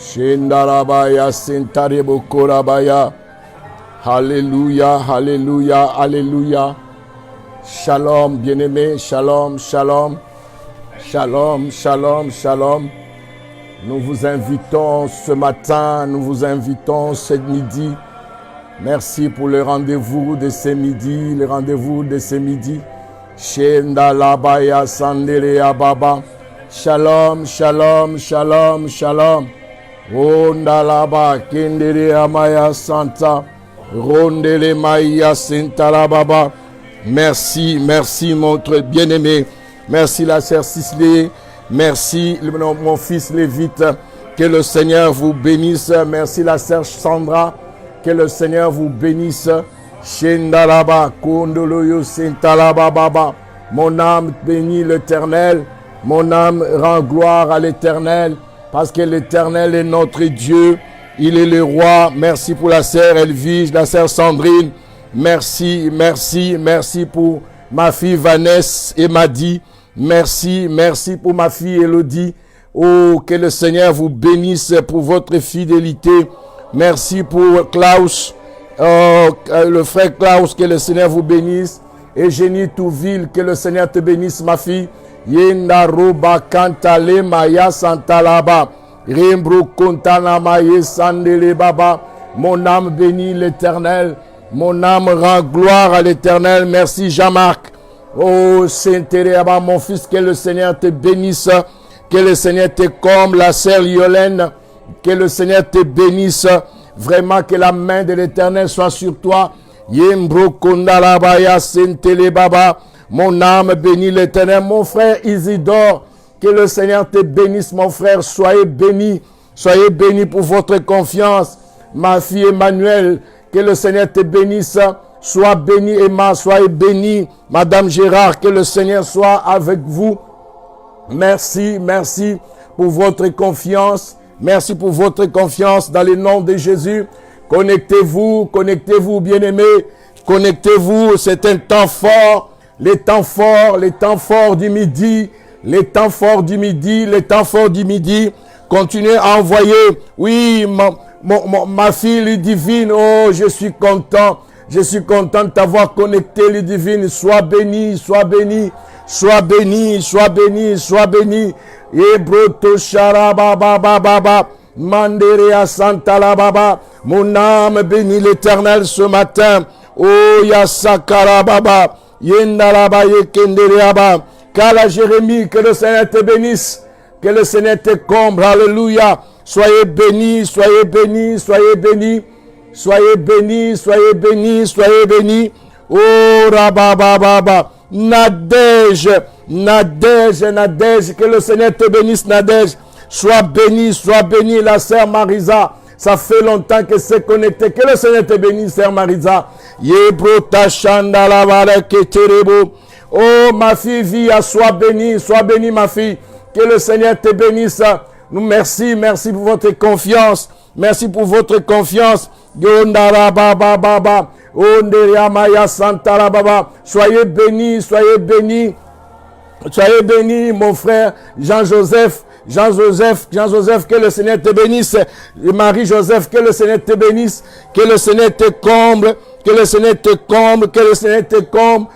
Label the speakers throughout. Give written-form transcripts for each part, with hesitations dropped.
Speaker 1: Shendarabaya Sentarebo Korabaya. Alléluia, alléluia, alléluia. Shalom, bien-aimés, shalom, shalom. Shalom, shalom, shalom. Nous vous invitons ce matin, nous vous invitons ce midi. Merci pour le rendez-vous de ce midi, le rendez-vous de ce midi. Shendalabaya Sandelea Baba. Shalom, shalom, shalom, shalom. Rondalaba Kendere Amaya Santa. Rondele Maya Sintala Baba. Merci, merci mon bien-aimé. Merci la sœur Sisley. Merci mon fils Lévite. Que le Seigneur vous bénisse. Merci la sœur Sandra. Que le Seigneur vous bénisse. Shendalaba Kondoloyo Sintalaba Baba. Mon âme bénit l'Éternel. Mon âme rend gloire à l'Éternel. Parce que l'Éternel est notre Dieu. Il est le roi. Merci pour la sœur Elvige, la sœur Sandrine. Merci, merci, merci pour ma fille Vanessa et Madi. Merci, merci pour ma fille Elodie. Oh, que le Seigneur vous bénisse pour votre fidélité. Merci pour Klaus, le frère Klaus, que le Seigneur vous bénisse. Et Génie Touville, que le Seigneur te bénisse, ma fille. Yenda roba kantale maya santalaba. Rimbro kontana maye sandele baba. Mon âme bénit l'Éternel. Mon âme rend gloire à l'Éternel. Merci Jean-Marc. Oh Saint-Téréaba, mon fils, que le Seigneur te bénisse. Que le Seigneur te comble, la sœur Yolène. Que le Seigneur te bénisse. Vraiment que la main de l'Éternel soit sur toi. Yembro kondalabaya Saint-Téréaba. Mon âme bénit l'Éternel. Mon frère Isidore, que le Seigneur te bénisse, mon frère. Soyez bénis. Soyez bénis pour votre confiance. Ma fille Emmanuel, que le Seigneur te bénisse. Sois béni, Emma. Soyez béni, Madame Gérard. Que le Seigneur soit avec vous. Merci, merci pour votre confiance. Merci pour votre confiance dans le nom de Jésus. Connectez-vous, connectez-vous, bien-aimés. Connectez-vous. C'est un temps fort. Les temps forts du midi, les temps forts du midi, les temps forts du midi. Continuez à envoyer. Oui, ma fille Ludivine, oh, je suis content de t'avoir connecté, Ludivine. Sois béni, sois béni, sois béni, sois béni, sois béni. Ebroto Sharababa Baba, Manderea Santa la Baba. Mon âme bénit l'Éternel ce matin. Oh, Yasakara Baba. Kala Jérémie, que le Seigneur te bénisse, que le Seigneur te comble, alléluia. Soyez bénis, soyez bénis, soyez bénis, soyez bénis, soyez bénis, soyez bénis. Oh Rabababa, Nadège, que le Seigneur te bénisse, Nadège. Sois bénie, la sœur Marisa. Ça fait longtemps que c'est connecté. Que le Seigneur te bénisse, sœur Marisa. Oh, ma fille Via, sois bénie, ma fille. Que le Seigneur te bénisse. Nous merci pour votre confiance. Merci pour votre confiance. Soyez bénis, soyez bénis. Soyez bénis, mon frère Jean-Joseph, que le Seigneur te bénisse. Marie-Joseph, que le Seigneur te bénisse. Que le Seigneur te comble. Que le Seigneur te comble. Que le Seigneur te comble.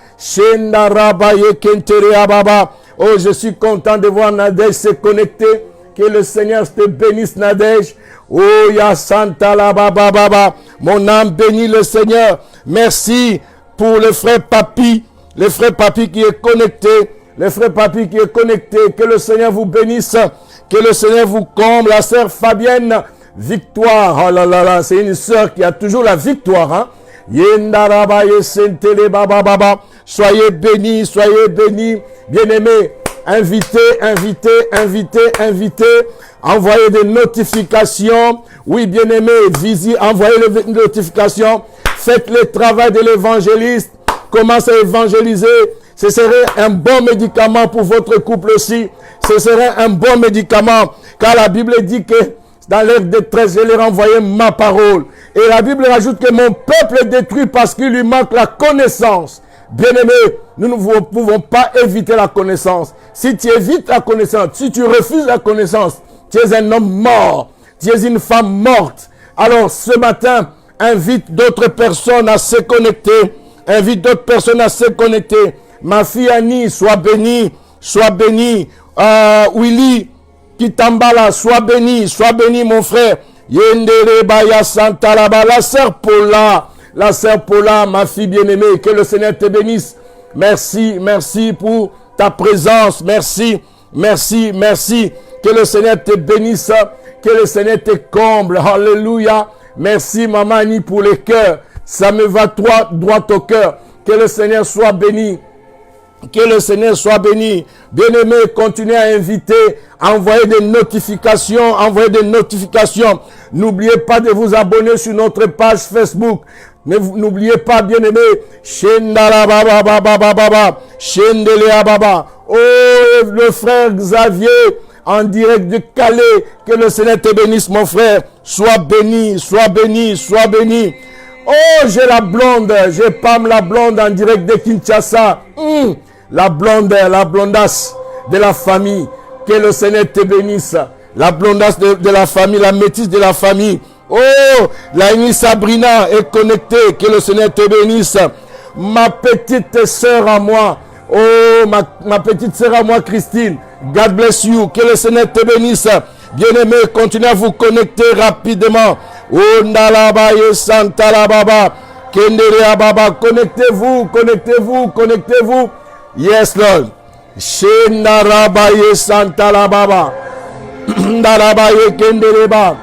Speaker 1: Oh, je suis content de voir Nadège se connecter. Que le Seigneur te bénisse, Nadège. Oh, ya Santa la baba baba. Mon âme bénit le Seigneur. Merci pour le frère Papi. Le frère Papi qui est connecté. Le frère Papi qui est connecté. Que le Seigneur vous bénisse. Que le Seigneur vous comble. La sœur Fabienne, victoire. Oh là là là, c'est une sœur qui a toujours la victoire. Hein? Soyez bénis, soyez bénis. Bien-aimés, invitez. Envoyez des notifications. Oui, bien-aimés, envoyez des notifications. Faites le travail de l'évangéliste. Commencez à évangéliser. Ce serait un bon médicament pour votre couple aussi. Ce serait un bon médicament. Car la Bible dit que dans leur détresse, je leur envoyais ma parole. Et la Bible rajoute que mon peuple est détruit parce qu'il lui manque la connaissance. Bien-aimés, nous ne pouvons pas éviter la connaissance. Si tu évites la connaissance, si tu refuses la connaissance, tu es un homme mort. Tu es une femme morte. Alors ce matin, invite d'autres personnes à se connecter. Invite d'autres personnes à se connecter. Ma fille Annie, sois bénie. Sois bénie. Willy Kitambala, sois béni mon frère. Yendere Baya Santalaba, la sœur Paula, ma fille bien-aimée, que le Seigneur te bénisse. Merci pour ta présence. Merci. Que le Seigneur te bénisse, que le Seigneur te comble. Alléluia. Merci Maman Annie pour les cœurs. Ça me va droit au cœur. Que le Seigneur soit béni. Que le Seigneur soit béni. Bien-aimé, continuez à inviter, à envoyer des notifications, N'oubliez pas de vous abonner sur notre page Facebook. N'oubliez pas, bien-aimé, oh, le frère Xavier, en direct de Calais, que le Seigneur te bénisse, mon frère. Sois béni. Oh, j'ai la blonde, j'ai Pam la blonde en direct de Kinshasa. La blondasse de la famille. Que le Seigneur te bénisse. La blondasse de la famille, la métisse de la famille. Oh, la Sabrina est connectée. Que le Seigneur te bénisse. Ma petite sœur à moi. Oh, ma petite sœur à moi, Christine. God bless you. Que le Seigneur te bénisse. Bien-aimés, continuez à vous connecter rapidement. Oh, Ndalaba et Santa la Baba. Kendere Baba. Connectez-vous. Yes, Lord. Shendarabaye Santa la Baba. Ndarabaye Kendereba.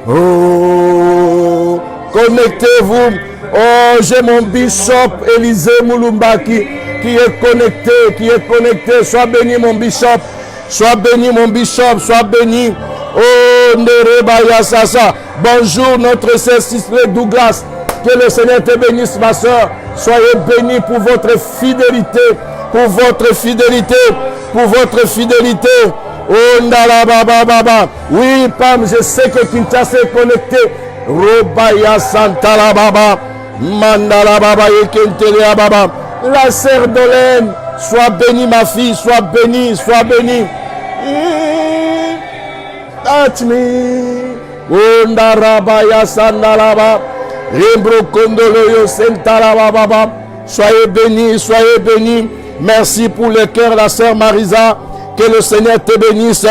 Speaker 1: Oh, connectez-vous. Oh, j'ai mon bishop Élisée Moulumbaki qui est connecté. Sois béni, mon bishop. Sois béni. Oh, Nerebaya Sasa. Bonjour, notre sœur Sisley Douglas. Que le Seigneur te bénisse, ma soeur. Soyez bénis pour votre fidélité. Oh, Ndalababa. Oui, Pam, je sais que Kinshasa est connecté. Robaya Santala Baba. Mandala Baba et Kentelea Baba. La sœur Dolène. Sois bénie, ma fille. Sois bénie. Touch me. Ondarabaya Sandalaba. Rimbro Kondoloyo Sentalaba Baba. Soyez bénis. Merci pour le cœur, la sœur Marisa. Que le Seigneur te bénisse.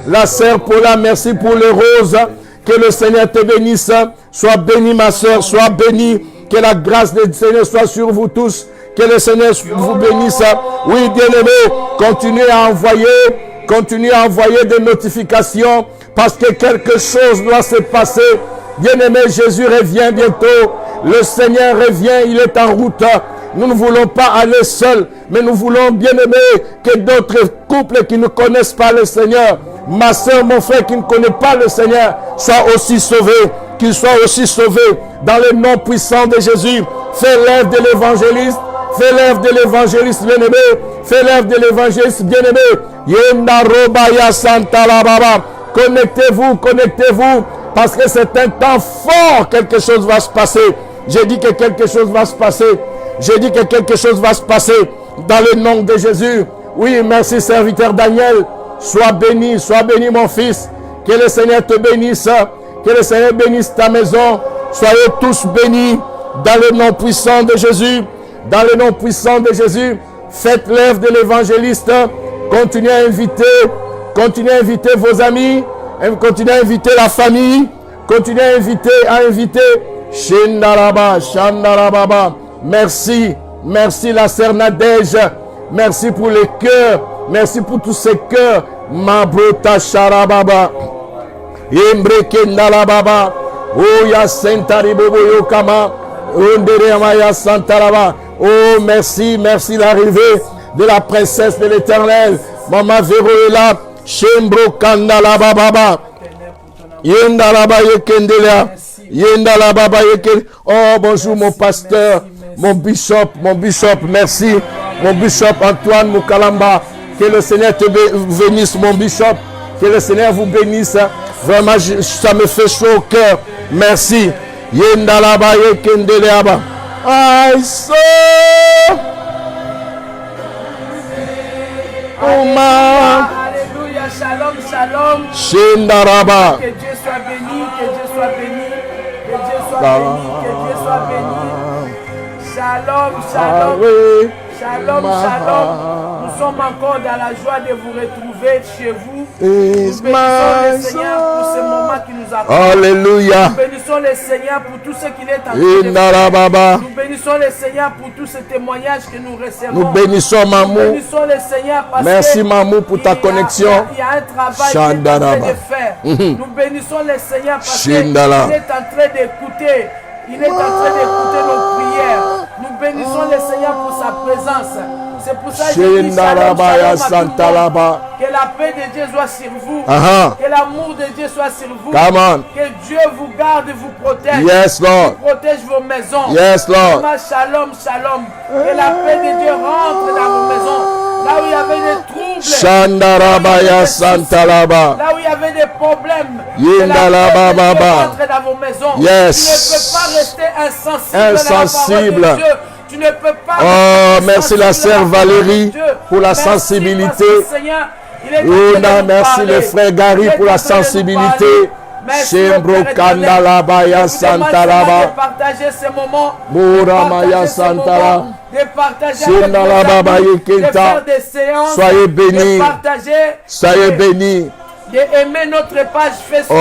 Speaker 1: La sœur Paula, merci pour les roses. Que le Seigneur te bénisse. Sois bénie, ma sœur. Sois bénie. Que la grâce du Seigneur soit sur vous tous. Que le Seigneur vous bénisse. Oui, bien-aimés, continuez à envoyer des notifications. Parce que quelque chose doit se passer. Bien-aimé, Jésus revient bientôt. Le Seigneur revient, il est en route. Nous ne voulons pas aller seuls, mais nous voulons, bien-aimé, que d'autres couples qui ne connaissent pas le Seigneur, ma soeur, mon frère qui ne connaît pas le Seigneur, soient aussi sauvés. Qu'ils soient aussi sauvés dans le nom puissant de Jésus. Fais l'œuvre de l'évangéliste. Bien-aimé. Yenda Robaya Santa la Baba. Connectez-vous, parce que c'est un temps fort, quelque chose va se passer. J'ai dit que quelque chose va se passer dans le nom de Jésus. Oui, merci serviteur Daniel. Sois béni mon fils. Que le Seigneur te bénisse. Que le Seigneur bénisse ta maison. Soyez tous bénis dans le nom puissant de Jésus. Faites l'œuvre de l'évangéliste. Continuez à inviter vos amis. Continuez à inviter la famille. Continuez à inviter. Shandarababa. Merci la sœur Nadège. Merci pour les cœurs. Merci pour tous ces cœurs. Mabrota Sharababa. Imbrekendalababa. Oya Sentaribobo Yokama. Onderemaya Santaraba. Oh, merci l'arrivée de la princesse de l'Éternel. Maman Véro est là. Shembro Kandalaba Baba. Yendalaba Yekendelea. Oh, bonjour mon pasteur, mon bishop, merci. Mon bishop Antoine Moukalamba. Que le Seigneur te bénisse, mon bishop. Que le Seigneur vous bénisse. Vraiment, ça me fait chaud au cœur. Merci. Yendalaba Yekendeleaba. I saw Alléluia, shalom, shalom.
Speaker 2: Shindaraba.
Speaker 1: Que Dieu soit béni, que Dieu soit béni, que Dieu soit béni, que Dieu soit béni. Shalom, shalom. Shalom, shalom. Nous sommes encore dans la joie de vous retrouver chez vous. Nous bénissons le Seigneur pour ce moment qui nous accorde.
Speaker 2: Alléluia.
Speaker 1: Nous bénissons le Seigneur pour tout ce qu'il est en train de faire. Nous bénissons le Seigneur pour tous ces témoignages que nous recevons.
Speaker 2: Nous bénissons Mamou.
Speaker 1: Nous bénissons le Seigneur parce
Speaker 2: merci
Speaker 1: que
Speaker 2: Mamou pour ta connexion.
Speaker 1: Il y a un travail qu'il est en train de faire. Nous bénissons le Seigneur parce qu'il est en train d'écouter. Il est en train d'écouter nos prières. Nous bénissons le Seigneur pour sa présence. C'est pour ça que je dis shalom, shalom à que la paix de Dieu soit sur vous. Que l'amour de Dieu soit sur vous. Que Dieu vous garde, vous protège.
Speaker 2: Yes, Lord.
Speaker 1: Vous protège vos maisons.
Speaker 2: Yes, Lord.
Speaker 1: Shalom, shalom. Que la paix de Dieu rentre dans vos maisons. Là où il y avait des troubles.
Speaker 2: Shandarabaya Santalaba.
Speaker 1: Là où il y avait des problèmes.
Speaker 2: Yindalaba Baba.
Speaker 1: Rentre dans vos maisons.
Speaker 2: Yes.
Speaker 1: Tu ne peux pas rester insensible. Tu ne peux pas.
Speaker 2: Oh, merci la sœur Valérie pour la sensibilité. Merci le frère Gary pour la sensibilité. Shembro Kandalabaya Santalaba.
Speaker 1: De partager ce moment.
Speaker 2: Muramaya Santala.
Speaker 1: De partager
Speaker 2: de faire
Speaker 1: des séances.
Speaker 2: Soyez bénis.
Speaker 1: De partager.
Speaker 2: Soyez bénis.
Speaker 1: D'aimer notre page Facebook.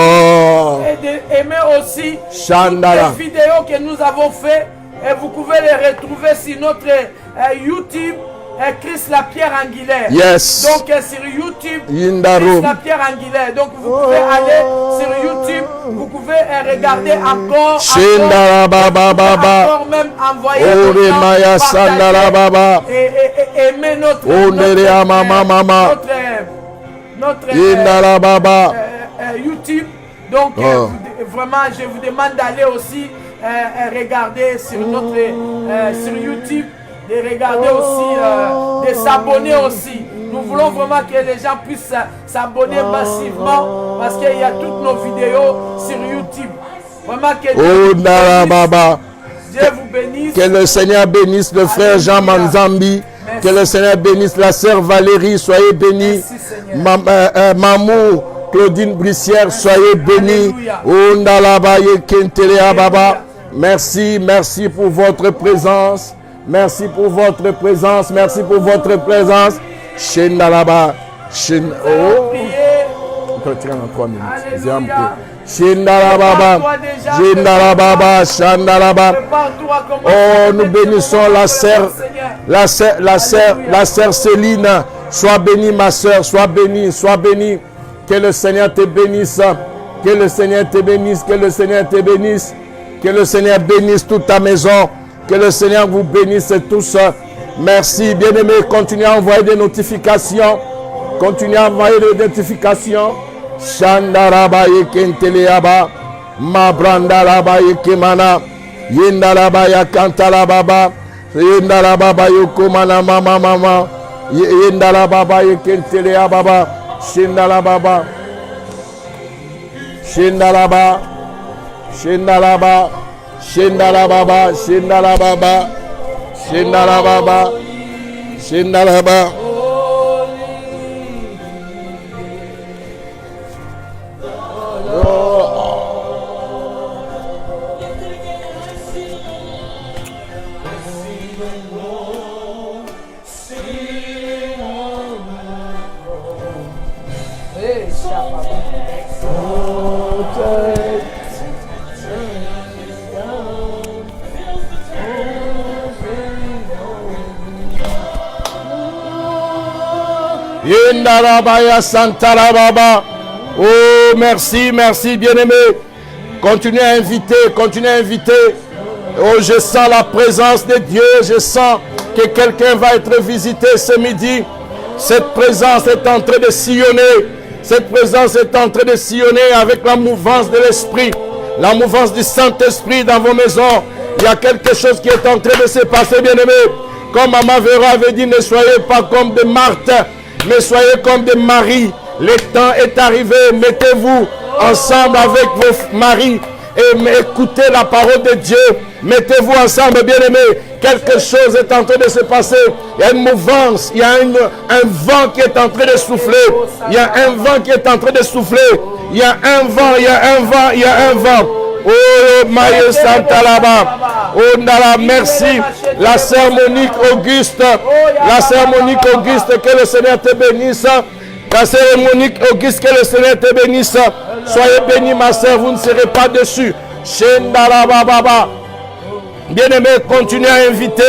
Speaker 1: Et d'aimer aussi
Speaker 2: Chandala.
Speaker 1: les vidéos que nous avons fait. Et vous pouvez les retrouver sur notre YouTube, Chris Lapierre Angulaire.
Speaker 2: Yes.
Speaker 1: Donc sur YouTube,
Speaker 2: Yindarum.
Speaker 1: Chris Lapierre Angulaire. Donc vous pouvez aller sur YouTube, vous pouvez regarder encore même envoyer et aimer notre YouTube. Donc vraiment, je vous demande d'aller aussi regarder sur notre sur YouTube, de regarder aussi, de s'abonner aussi. Nous voulons vraiment que les gens puissent s'abonner massivement parce qu'il y a toutes nos vidéos sur YouTube. Vraiment que Dieu vous bénisse.
Speaker 2: Que le Seigneur bénisse le frère Jean Manzambi. Merci. Que le Seigneur bénisse la sœur Valérie. Soyez bénis. Mamou Claudine Brissière, soyez bénis. Merci, merci pour votre présence. Merci pour votre présence. Merci pour votre présence. Shendalaba. En 3 minutes. Shendalababa. Shendalababa. Shandalaba. Oh, nous bénissons la sœur Céline. Sois bénie, ma sœur. Sois bénie, sois bénie. Que le Seigneur te bénisse. Que le Seigneur te bénisse. Que le Seigneur te bénisse. Que le Seigneur bénisse toute ta maison. Que le Seigneur vous bénisse tous. Merci, bien-aimés. Continuez à envoyer des notifications. Continuez à envoyer des notifications. Shandaraba yekenteleaba. Mabrandalaba yekemana. Yendalaba yakantalababa. Yendalaba yokomana mama mama. Yendalaba yekenteleababa. Shindalababa. Shindalaba. Shindalaba. Shindalababa. Shindalababa. Shindalababa. Shindalaba. Yendarabaya Santalababa. Oh, merci, merci, bien-aimé. Continuez à inviter, continuez à inviter. Oh, je sens la présence de Dieu. Je sens que quelqu'un va être visité ce midi. Cette présence est en train de sillonner. Cette présence est en train de sillonner avec la mouvance de l'Esprit. La mouvance du Saint-Esprit dans vos maisons. Il y a quelque chose qui est en train de se passer, bien-aimé. Comme Maman Vera avait dit, ne soyez pas comme des Marthe, mais soyez comme des Marie. Le temps est arrivé. Mettez-vous ensemble avec vos maris et écoutez la parole de Dieu. Mettez-vous ensemble, bien-aimés.
Speaker 1: quelque chose est en train de se passer. Il y a une mouvance, il y a un vent qui est en train de souffler. Il y a un vent qui est en train de souffler. Il y a un vent, il y a un vent, il y a un vent. Oh, Maïe Santa là-bas. Oh, Nala, merci. La sœur Monique Auguste. La sœur Monique Auguste, que le Seigneur te bénisse. La sœur Monique Auguste, que le Seigneur te bénisse. Soyez bénis, ma sœur, vous ne serez pas déçus. Shendala Baba. Bien-aimé, continuez à inviter.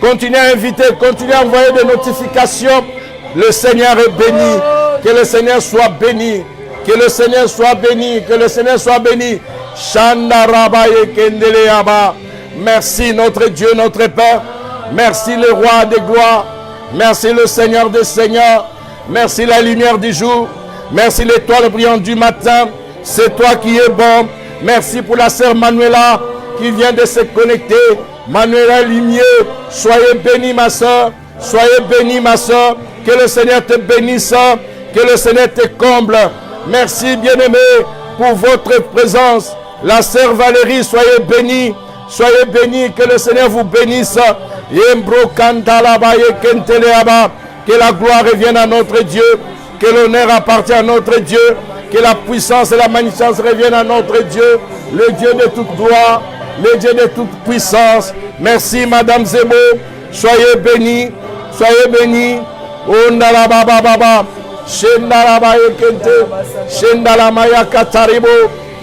Speaker 1: Continuez à inviter. Continuez à envoyer des notifications. Le Seigneur est béni. Que le Seigneur soit béni. Que le Seigneur soit béni. Que le Seigneur soit béni. Merci notre Dieu, notre Père. Merci le Roi des gloires. Merci le Seigneur des seigneurs. Merci la lumière du jour. Merci l'étoile brillante du matin. C'est toi qui es bon. Merci pour la sœur Manuela qui vient de se connecter. Manuela Limier, soyez bénie ma sœur. Soyez bénie ma sœur. Que le Seigneur te bénisse. Que le Seigneur te comble. Merci bien-aimé pour votre présence. La sœur Valérie, soyez bénie. Soyez bénie. Que le Seigneur vous bénisse. Que la gloire revienne à notre Dieu. Que l'honneur appartient à notre Dieu. Que la puissance et la magnificence reviennent à notre Dieu. Le Dieu de toute gloire. Le Dieu de toute puissance. Merci Madame Zebo. Soyez bénie. Soyez bénie. Ondala baba baba. Shendala baye kente. Shendala maya kataribo.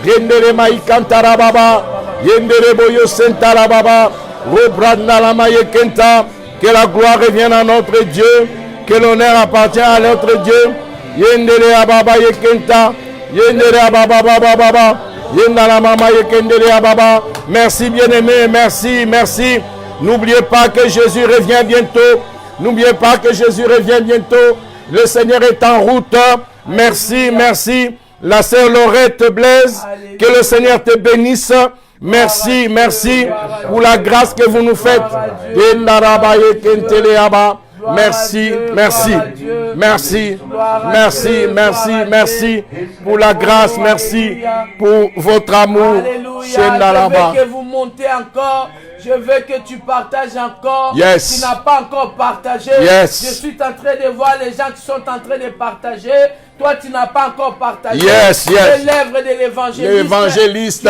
Speaker 1: Rendele maï kantara baba. Yendere boyo sentala baba. Rebrandala maye kenta. Que la gloire revienne à notre Dieu. Que l'honneur appartient à notre Dieu. Yendere ababa yekenta. Yendere ababa baba baba. Yendala mama yekendere ababa. Merci bien-aimé, merci, merci. N'oubliez pas que Jésus revient bientôt. N'oubliez pas que Jésus revient bientôt. Le Seigneur est en route. Merci, merci. La sœur Laurette Blaise, que le Seigneur te bénisse. Merci, merci pour la grâce que vous nous faites. Merci, merci, merci, merci, merci, merci pour la grâce, merci pour votre amour.
Speaker 2: Alléluia. Je veux que vous montez encore. Je veux que tu partages encore.
Speaker 1: Yes.
Speaker 2: Tu n'as pas encore partagé.
Speaker 1: Yes.
Speaker 2: Je suis en train de voir les gens qui sont en train de partager. Toi, tu n'as pas encore partagé.
Speaker 1: Yes, yes.
Speaker 2: Les lèvres de l'évangéliste.
Speaker 1: L'évangéliste.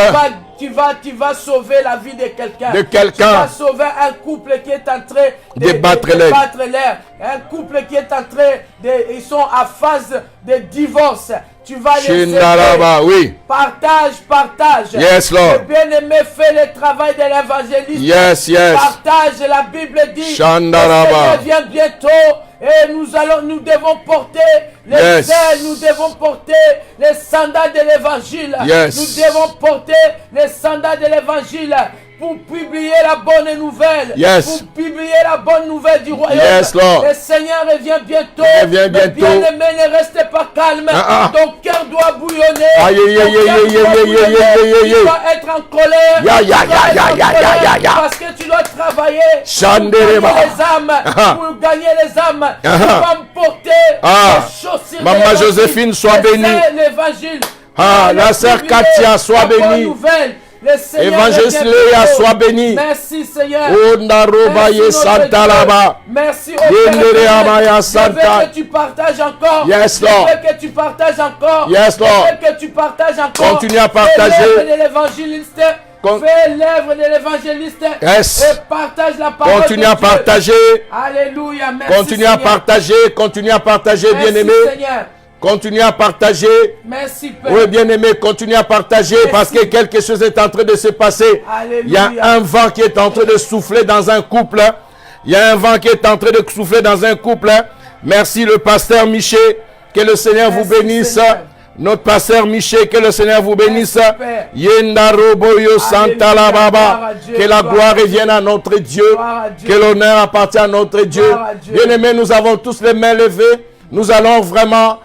Speaker 2: Tu vas sauver la vie de quelqu'un. Tu
Speaker 1: vas
Speaker 2: vas sauver un couple qui est en train de
Speaker 1: battre l'air.
Speaker 2: Un couple qui est en train ils sont à phase de divorce. Tu vas les aider.
Speaker 1: Oui.
Speaker 2: Partage.
Speaker 1: Yes, Lord.
Speaker 2: Le bien-aimé fait le travail de l'évangéliste.
Speaker 1: Yes, yes.
Speaker 2: Partage. La Bible dit.
Speaker 1: Shandaraba.
Speaker 2: Le Seigneur vient bientôt. Et nous devons porter les ailes, nous devons porter les sandales de l'évangile.
Speaker 1: Yes.
Speaker 2: Nous devons porter les sandales de l'évangile pour publier la bonne nouvelle.
Speaker 1: Yes.
Speaker 2: Pour publier la bonne nouvelle du royaume.
Speaker 1: Yes, Lord.
Speaker 2: Le Seigneur revient bientôt.
Speaker 1: Revient bientôt.
Speaker 2: Bien-aimé, ne restez pas calme. Ton cœur doit bouillonner. Tu dois être en colère. Parce que tu dois travailler pour gagner les âmes. Pour gagner les âmes. Tu vas me porter les chaussures.
Speaker 1: Maman Joséphine, sois bénie.
Speaker 2: L'évangile.
Speaker 1: La sœur Katia, sois bénie. Évangéliste Léa, sois béni.
Speaker 2: Merci Seigneur. Merci au
Speaker 1: Père.
Speaker 2: Je veux que tu partages encore.
Speaker 1: Yes, Lord.
Speaker 2: Je veux que tu partages encore.
Speaker 1: Yes, Lord.
Speaker 2: Je veux que tu partages encore.
Speaker 1: Continue à partager.
Speaker 2: Fais l'œuvre de l'évangéliste. Fais l'œuvre de l'évangéliste.
Speaker 1: Yes.
Speaker 2: Et partage la parole.
Speaker 1: Continue à partager.
Speaker 2: Alléluia. Merci
Speaker 1: Continue à partager. Continue à partager, bien-aimé.
Speaker 2: Seigneur.
Speaker 1: Continuez à partager.
Speaker 2: Merci, Père.
Speaker 1: Oui, bien-aimé, continuez à partager. Merci. Parce que quelque chose est en train de se passer.
Speaker 2: Alléluia.
Speaker 1: Il y a un vent qui est en train de souffler dans un couple. Il y a un vent qui est en train de souffler dans un couple. Merci le pasteur Miché. Que le Seigneur vous bénisse. Seigneur. Notre pasteur Miché, que le Seigneur vous bénisse. Yendaroboyo Santa la Baba. Que la gloire revienne à notre Dieu. Que l'honneur appartient à notre Dieu. Bien-aimés, nous avons tous les mains levées. Nous allons vraiment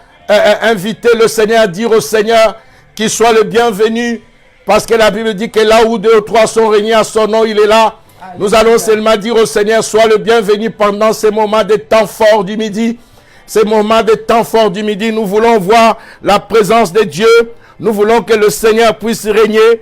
Speaker 1: inviter le Seigneur à dire au Seigneur qu'il soit le bienvenu, parce que la Bible dit que là où 2 ou 3 sont réunis à son nom, il est là. Nous allons seulement dire au Seigneur, sois le bienvenu pendant ces moments de temps forts du midi. Ces moments de temps forts du midi, nous voulons voir la présence de Dieu. Nous voulons que le Seigneur puisse régner.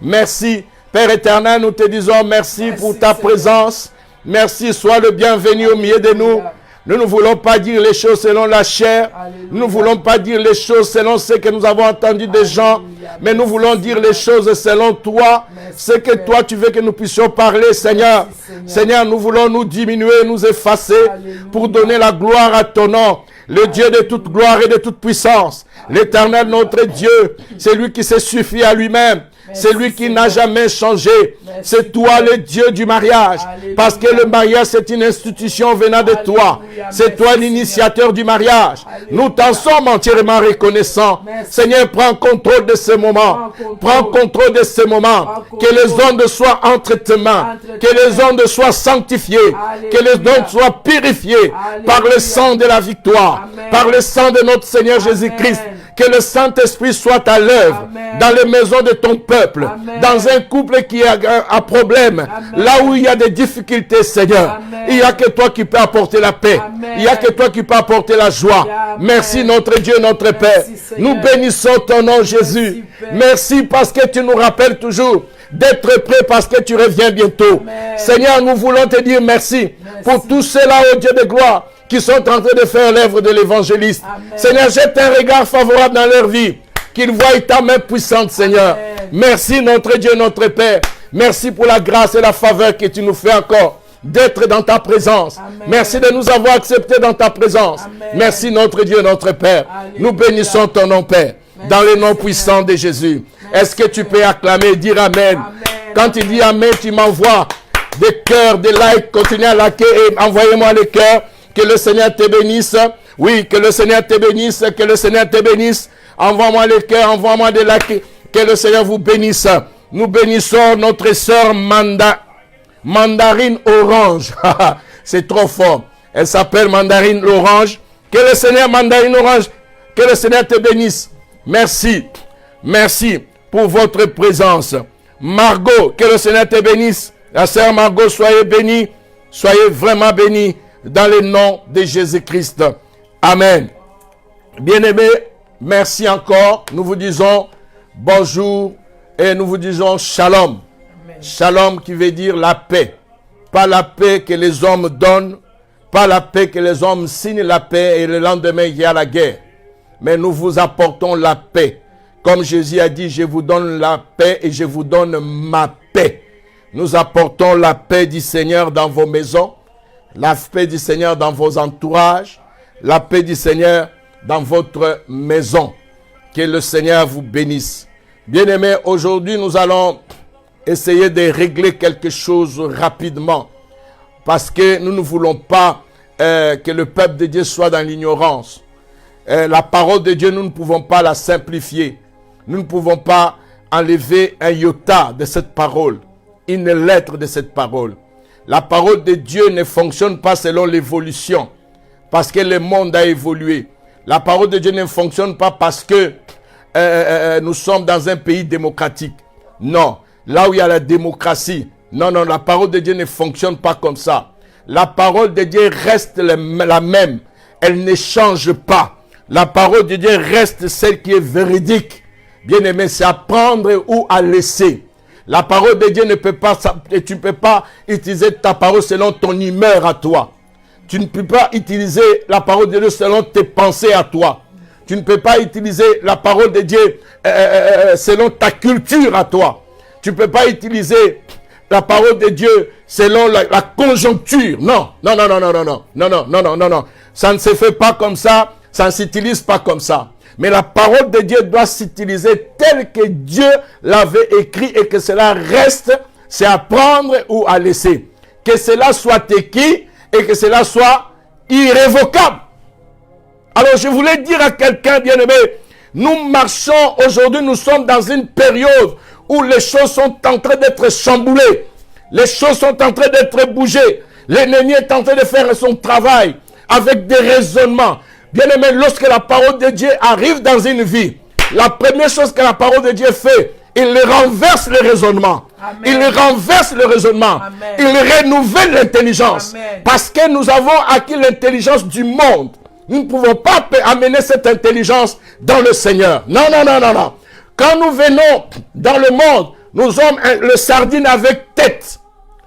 Speaker 1: Merci, Père éternel, nous te disons merci pour ta présence. Merci, sois le bienvenu au milieu de nous. Nous ne voulons pas dire les choses selon la chair. Nous ne voulons pas dire les choses selon ce que nous avons entendu des gens. Mais nous voulons dire les choses selon toi. Ce que toi tu veux que nous puissions parler, Seigneur. Seigneur, nous voulons nous diminuer, nous effacer pour donner la gloire à ton nom. Le Dieu de toute gloire et de toute puissance. L'Éternel notre Dieu. C'est lui qui se suffit à lui-même. C'est lui qui n'a jamais changé. C'est toi le Dieu du mariage. Parce que le mariage c'est une institution venant de toi. C'est toi l'initiateur du mariage. Nous t'en sommes entièrement reconnaissants. Seigneur, prends contrôle de ce moment. Prends contrôle de ce moment. Que les ondes soient entre tes mains. Que les ondes soient sanctifiées. Que les ondes soient purifiées par le sang de la victoire. Par le sang de notre Seigneur Jésus-Christ. Que le Saint-Esprit soit à l'œuvre dans les maisons de ton peuple. Amen. Dans un couple qui a problème. Amen. Là où il y a des difficultés, Seigneur. Amen. Il n'y a que toi qui peux apporter la paix. Amen. Il n'y a que toi qui peux apporter la joie. Amen. Merci notre Dieu, notre Père. Nous bénissons ton nom, Jésus. Merci parce que tu nous rappelles toujours d'être prêt parce que tu reviens bientôt. Amen. Seigneur, nous voulons te dire merci pour tous ceux-là, ô Dieu de gloire, qui sont en train de faire l'œuvre de l'évangéliste. Seigneur, jette un regard favorable dans leur vie. Qu'ils voient ta main puissante, Seigneur. Amen. Merci notre Dieu, notre Père. Merci pour la grâce et la faveur que tu nous fais encore d'être dans ta présence. Amen. Merci de nous avoir acceptés dans ta présence. Amen. Merci notre Dieu, notre Père. Alléluia. Nous bénissons ton nom, Père. Merci, dans le nom puissant de Jésus. Est-ce que tu peux acclamer et dire Amen? Amen. Quand il dit Amen, tu m'envoies des cœurs, des likes. Continuez à liker et envoyez-moi les cœurs. Que le Seigneur te bénisse. Oui, que le Seigneur te bénisse. Que le Seigneur te bénisse. Envoie-moi les cœurs, envoie-moi des likes. Que le Seigneur vous bénisse. Nous bénissons notre sœur Mandarine Orange. C'est trop fort. Elle s'appelle Mandarine Orange. Que le Seigneur, Mandarine Orange, que le Seigneur te bénisse. Merci. Merci pour votre présence. Margot, que le Seigneur te bénisse. La sœur Margot, soyez bénie. Soyez vraiment bénie. Dans le nom de Jésus-Christ. Amen. Bien-aimés, merci encore. Nous vous disons bonjour et nous vous disons shalom. Amen. Shalom qui veut dire la paix. Pas la paix que les hommes donnent. Pas la paix que les hommes signent la paix et le lendemain il y a la guerre. Mais nous vous apportons la paix. Comme Jésus a dit, je vous donne la paix et je vous donne ma paix. Nous apportons la paix du Seigneur dans vos maisons. La paix du Seigneur dans vos entourages. La paix du Seigneur dans votre maison. Que le Seigneur vous bénisse. Bien-aimés, aujourd'hui nous allons essayer de régler quelque chose rapidement. Parce que nous ne voulons pas que le peuple de Dieu soit dans l'ignorance. La parole de Dieu, nous ne pouvons pas la simplifier. Nous ne pouvons pas enlever un iota de cette parole. Une lettre de cette parole. La parole de Dieu ne fonctionne pas selon l'évolution. Parce que le monde a évolué. La parole de Dieu ne fonctionne pas parce que nous sommes dans un pays démocratique. Non. Là où il y a la démocratie. Non, la parole de Dieu ne fonctionne pas comme ça. La parole de Dieu reste la même. Elle ne change pas. La parole de Dieu reste celle qui est véridique. Bien aimé, c'est à prendre ou à laisser. La parole de Dieu ne peut pas, tu ne peux pas utiliser ta parole selon ton humeur à toi. Tu ne peux pas utiliser la parole de Dieu selon tes pensées à toi. Tu ne peux pas utiliser la parole de Dieu selon ta culture à toi. Tu ne peux pas utiliser la parole de Dieu selon la conjoncture. Non. Ça ne se fait pas comme ça. Ça ne s'utilise pas comme ça. Mais la parole de Dieu doit s'utiliser telle que Dieu l'avait écrit et que cela reste, c'est à prendre ou à laisser. Que cela soit écrit et que cela soit irrévocable. Alors je voulais dire à quelqu'un bien-aimé, nous marchons aujourd'hui, nous sommes dans une période où les choses sont en train d'être chamboulées. Les choses sont en train d'être bougées. L'ennemi est en train de faire son travail avec des raisonnements. Bien-aimé, lorsque la parole de Dieu arrive dans une vie, la première chose que la parole de Dieu fait, il renverse le raisonnement. Amen. Il renverse le raisonnement. Amen. Il renouvelle l'intelligence. Amen. Parce que nous avons acquis l'intelligence du monde. Nous ne pouvons pas amener cette intelligence dans le Seigneur. Non. Quand nous venons dans le monde, nous sommes le sardine avec tête.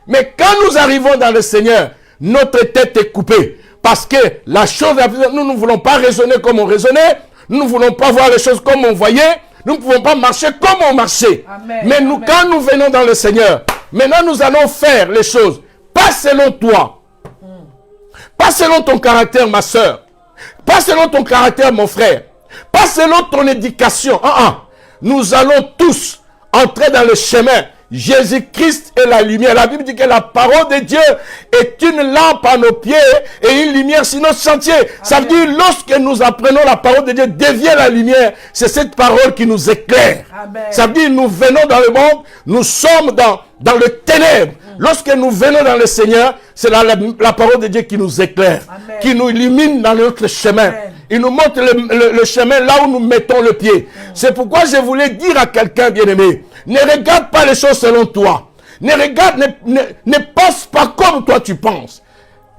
Speaker 1: Mais quand nous arrivons dans le Seigneur, notre tête est coupée. Parce que la chose, nous ne voulons pas raisonner comme on raisonnait. Nous ne voulons pas voir les choses comme on voyait. Nous ne pouvons pas marcher comme on marchait.
Speaker 2: Amen.
Speaker 1: Mais nous, quand nous venons dans le Seigneur, maintenant nous allons faire les choses. Pas selon toi. Pas selon ton caractère, ma soeur. Pas selon ton caractère, mon frère. Pas selon ton éducation. Nous allons tous entrer dans le chemin. Jésus-Christ est la lumière. La Bible dit que la parole de Dieu est une lampe à nos pieds et une lumière sur notre sentier. Amen. Ça veut dire, lorsque nous apprenons la parole de Dieu, devient la lumière. C'est cette parole qui nous éclaire. Amen. Ça veut dire, nous venons dans le monde, nous sommes dans le ténèbre. Lorsque nous venons dans le Seigneur, c'est la parole de Dieu qui nous éclaire, Amen. Qui nous illumine dans notre chemin. Amen. Il nous montre le chemin là où nous mettons le pied. C'est pourquoi je voulais dire à quelqu'un bien-aimé, ne regarde pas les choses selon toi. Ne pense pas comme toi tu penses.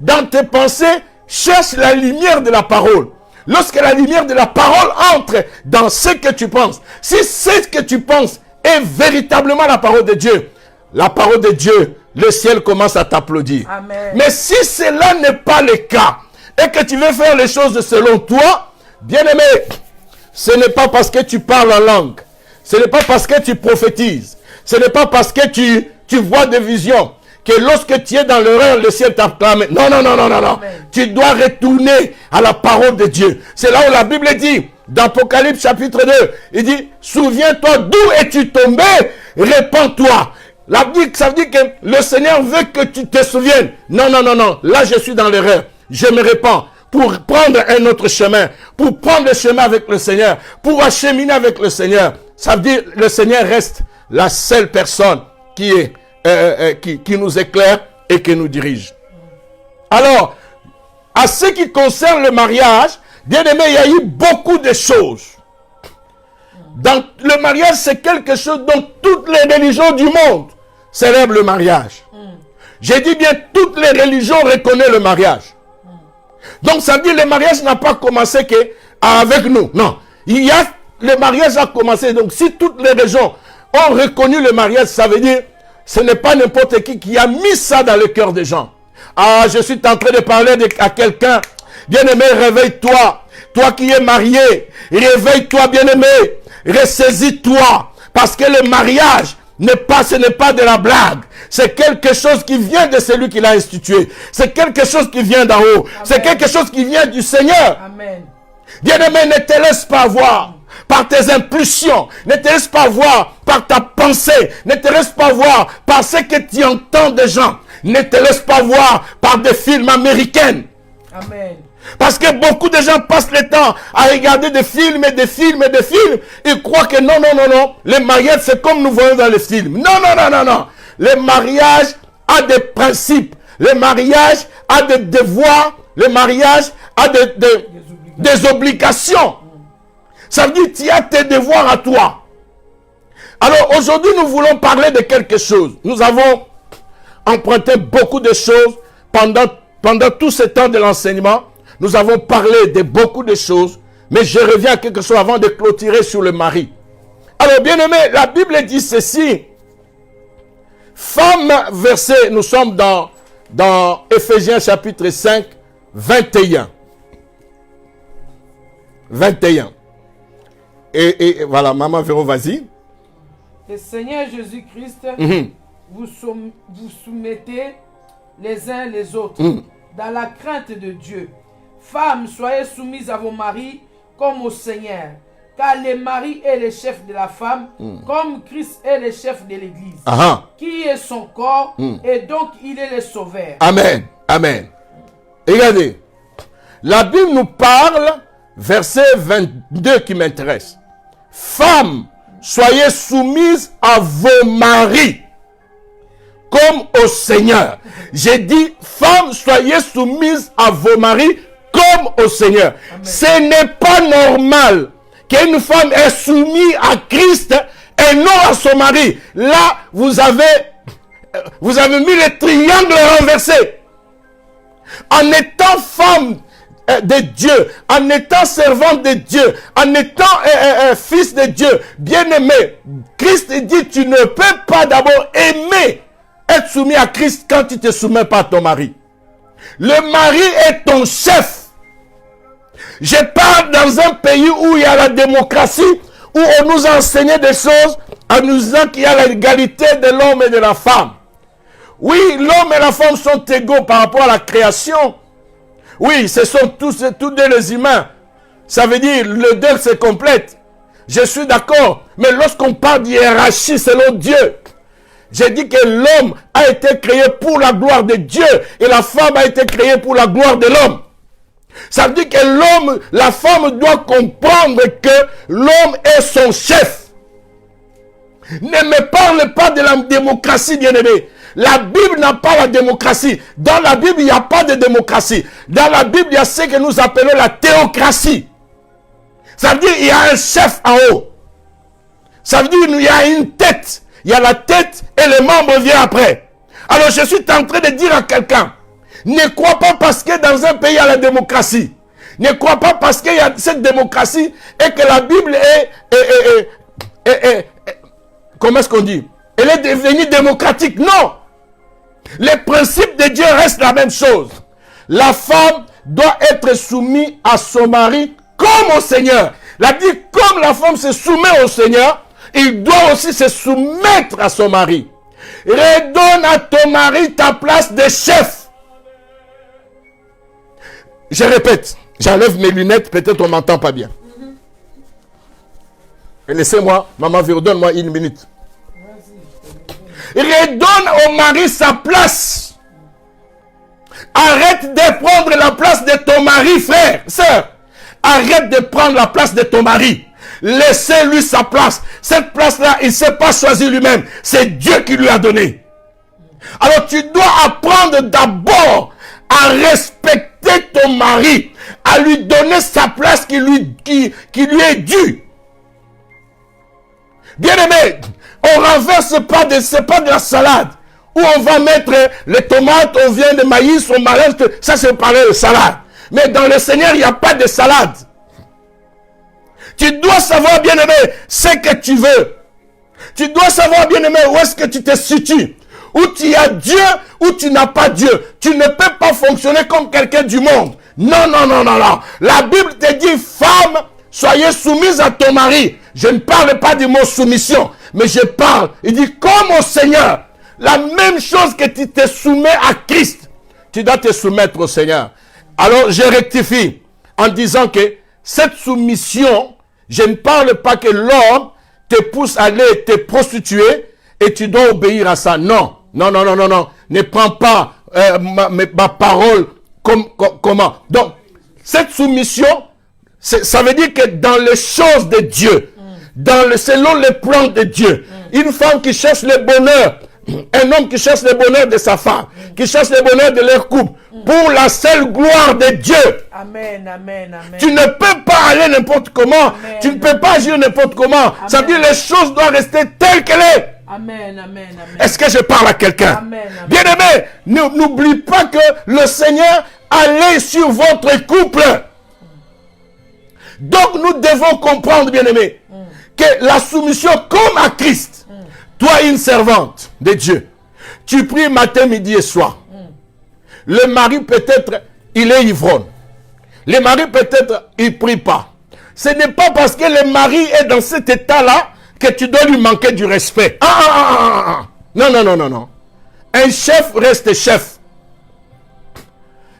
Speaker 1: Dans tes pensées, cherche la lumière de la parole. Lorsque la lumière de la parole entre dans ce que tu penses, si ce que tu penses est véritablement la parole de Dieu, le ciel commence à t'applaudir. Mais si cela n'est pas le cas, et que tu veux faire les choses selon toi, bien-aimé, ce n'est pas parce que tu parles en langue, ce n'est pas parce que tu prophétises, ce n'est pas parce que tu vois des visions, que lorsque tu es dans l'erreur, le ciel t'acclame. Non. Tu dois retourner à la parole de Dieu. C'est là où la Bible dit, dans Apocalypse chapitre 2, il dit, souviens-toi d'où es-tu tombé, répands-toi. Ça veut dire que le Seigneur veut que tu te souviennes. Non. Là, je suis dans l'erreur. Je me répands pour prendre un autre chemin, pour prendre le chemin avec le Seigneur, pour acheminer avec le Seigneur. Ça veut dire le Seigneur reste la seule personne qui nous éclaire et qui nous dirige. Alors, à ce qui concerne le mariage, bien aimé, il y a eu beaucoup de choses. Dans le mariage, c'est quelque chose dont toutes les religions du monde célèbrent le mariage. J'ai dit bien, toutes les religions reconnaissent le mariage. Donc ça veut dire que le mariage n'a pas commencé qu'avec nous. Non. Le mariage a commencé. Donc si toutes les religions ont reconnu le mariage, ça veut dire ce n'est pas n'importe qui a mis ça dans le cœur des gens. Ah, je suis en train de parler à quelqu'un. Bien-aimé, réveille-toi. Toi qui es marié, réveille-toi, bien-aimé. Ressaisis-toi. Parce que le mariage, ce n'est pas de la blague. C'est quelque chose qui vient de celui qui l'a institué. C'est quelque chose qui vient d'en haut. C'est quelque chose qui vient du Seigneur. Amen. Bien-aimé, ne te laisse pas voir par tes impulsions. Ne te laisse pas voir par ta pensée. Ne te laisse pas voir par ce que tu entends des gens. Ne te laisse pas voir par des films américains. Amen. Parce que beaucoup de gens passent le temps à regarder des films et des films et des films. Ils croient que non. Le mariage, c'est comme nous voyons dans les films. Non. Le mariage a des principes. Le mariage a des devoirs. Le mariage a des obligations. Ça veut dire que tu as tes devoirs à toi. Alors aujourd'hui, nous voulons parler de quelque chose. Nous avons emprunté beaucoup de choses pendant tout ce temps de l'enseignement. Nous avons parlé de beaucoup de choses. Mais je reviens à quelque chose avant de clôturer sur le mari. Alors bien aimé, la Bible dit ceci. Femme, verset, nous sommes dans Éphésiens chapitre 5, 21. 21. Et voilà, maman Véro, vas-y.
Speaker 2: Le Seigneur Jésus-Christ vous soumettez les uns les autres dans la crainte de Dieu. Femmes, soyez soumises à vos maris comme au Seigneur. Car le mari est le chef de la femme, comme Christ est le chef de l'Église, qui est son corps, et donc il est le sauveur.
Speaker 1: Amen. Regardez, la Bible nous parle, verset 22 qui m'intéresse. Femmes, soyez soumises à vos maris, comme au Seigneur. J'ai dit, femmes, soyez soumises à vos maris, comme au Seigneur. Amen. Ce n'est pas normal qu'une femme est soumise à Christ et non à son mari. Là, vous avez mis le triangle renversé. En étant femme de Dieu, en étant servante de Dieu, en étant fils de Dieu, bien-aimé, Christ dit, tu ne peux pas d'abord aimer être soumis à Christ quand tu ne te soumets pas à ton mari. Le mari est ton chef. Je parle dans un pays où il y a la démocratie, où on nous a enseigné des choses en nous disant qu'il y a l'égalité de l'homme et de la femme. Oui, l'homme et la femme sont égaux par rapport à la création. Oui, ce sont tous deux les humains. Ça veut dire le deux se complète. Je suis d'accord. Mais lorsqu'on parle d'hiérarchie selon Dieu, j'ai dit que l'homme a été créé pour la gloire de Dieu et la femme a été créée pour la gloire de l'homme. Ça veut dire que l'homme, la femme doit comprendre que l'homme est son chef. Ne me parle pas de la démocratie, bien-aimé. La Bible n'a pas la démocratie. Dans la Bible, il n'y a pas de démocratie. Dans la Bible, il y a ce que nous appelons la théocratie. Ça veut dire qu'il y a un chef en haut. Ça veut dire qu'il y a une tête. Il y a la tête et les membres viennent après. Alors je suis en train de dire à quelqu'un, ne crois pas parce que dans un pays il y a la démocratie. Ne crois pas parce qu'il y a cette démocratie et que la Bible est comment est-ce qu'on dit? Elle est devenue démocratique. Non. Les principes de Dieu restent la même chose. La femme doit être soumise à son mari comme au Seigneur. La dit comme la femme se soumet au Seigneur, il doit aussi se soumettre à son mari. Redonne à ton mari ta place de chef. Je répète, j'enlève mes lunettes, peut-être on ne m'entend pas bien. Laissez-moi, maman Véro, donne-moi une minute. Redonne au mari sa place. Arrête de prendre la place de ton mari, frère, sœur. Arrête de prendre la place de ton mari. Laissez-lui sa place. Cette place-là, il ne s'est pas choisi lui-même. C'est Dieu qui lui a donné. Alors tu dois apprendre d'abord à respecter ton mari, à lui donner sa place qui lui est due. Bien-aimé, on renverse pas c'est pas de la salade où on va mettre les tomates, on vient de maïs, on mélange, ça c'est parler de salade. Mais dans le Seigneur, il n'y a pas de salade. Tu dois savoir, bien-aimé, ce que tu veux. Tu dois savoir, bien-aimé, où est-ce que tu te situes. Où tu as Dieu, où tu n'as pas Dieu. Tu ne peux pas fonctionner comme quelqu'un du monde. Non, non, non, non, non. La Bible te dit, femme, soyez soumise à ton mari. Je ne parle pas du mot soumission, mais je parle. Il dit, comme au Seigneur. La même chose que tu te soumets à Christ. Tu dois te soumettre au Seigneur. Alors, je rectifie en disant que cette soumission, je ne parle pas que l'homme te pousse à aller te prostituer et tu dois obéir à ça. Non, non, non, non, non, non. Ne prends pas ma parole comment. Donc, cette soumission, ça veut dire que dans les choses de Dieu, selon les plans de Dieu, une femme qui cherche le bonheur, un homme qui cherche le bonheur de sa femme, qui cherche le bonheur de leur couple, pour la seule gloire de Dieu.
Speaker 2: Amen, amen, amen.
Speaker 1: Tu ne peux pas aller n'importe comment. Amen. Tu ne peux pas agir n'importe comment. Amen. Ça veut dire que les choses doivent rester telles qu'elles sont.
Speaker 2: Amen, amen, amen.
Speaker 1: Est-ce que je parle à quelqu'un? Bien-aimé, n'oublie pas que le Seigneur allait sur votre couple. Donc nous devons comprendre, bien-aimé, que la soumission comme à Christ, toi une servante de Dieu, tu pries matin, midi et soir. Le mari peut-être, il est ivrogne. Le mari peut-être, il ne prie pas. Ce n'est pas parce que le mari est dans cet état-là que tu dois lui manquer du respect. Non, non, non, non, non. Un chef reste chef.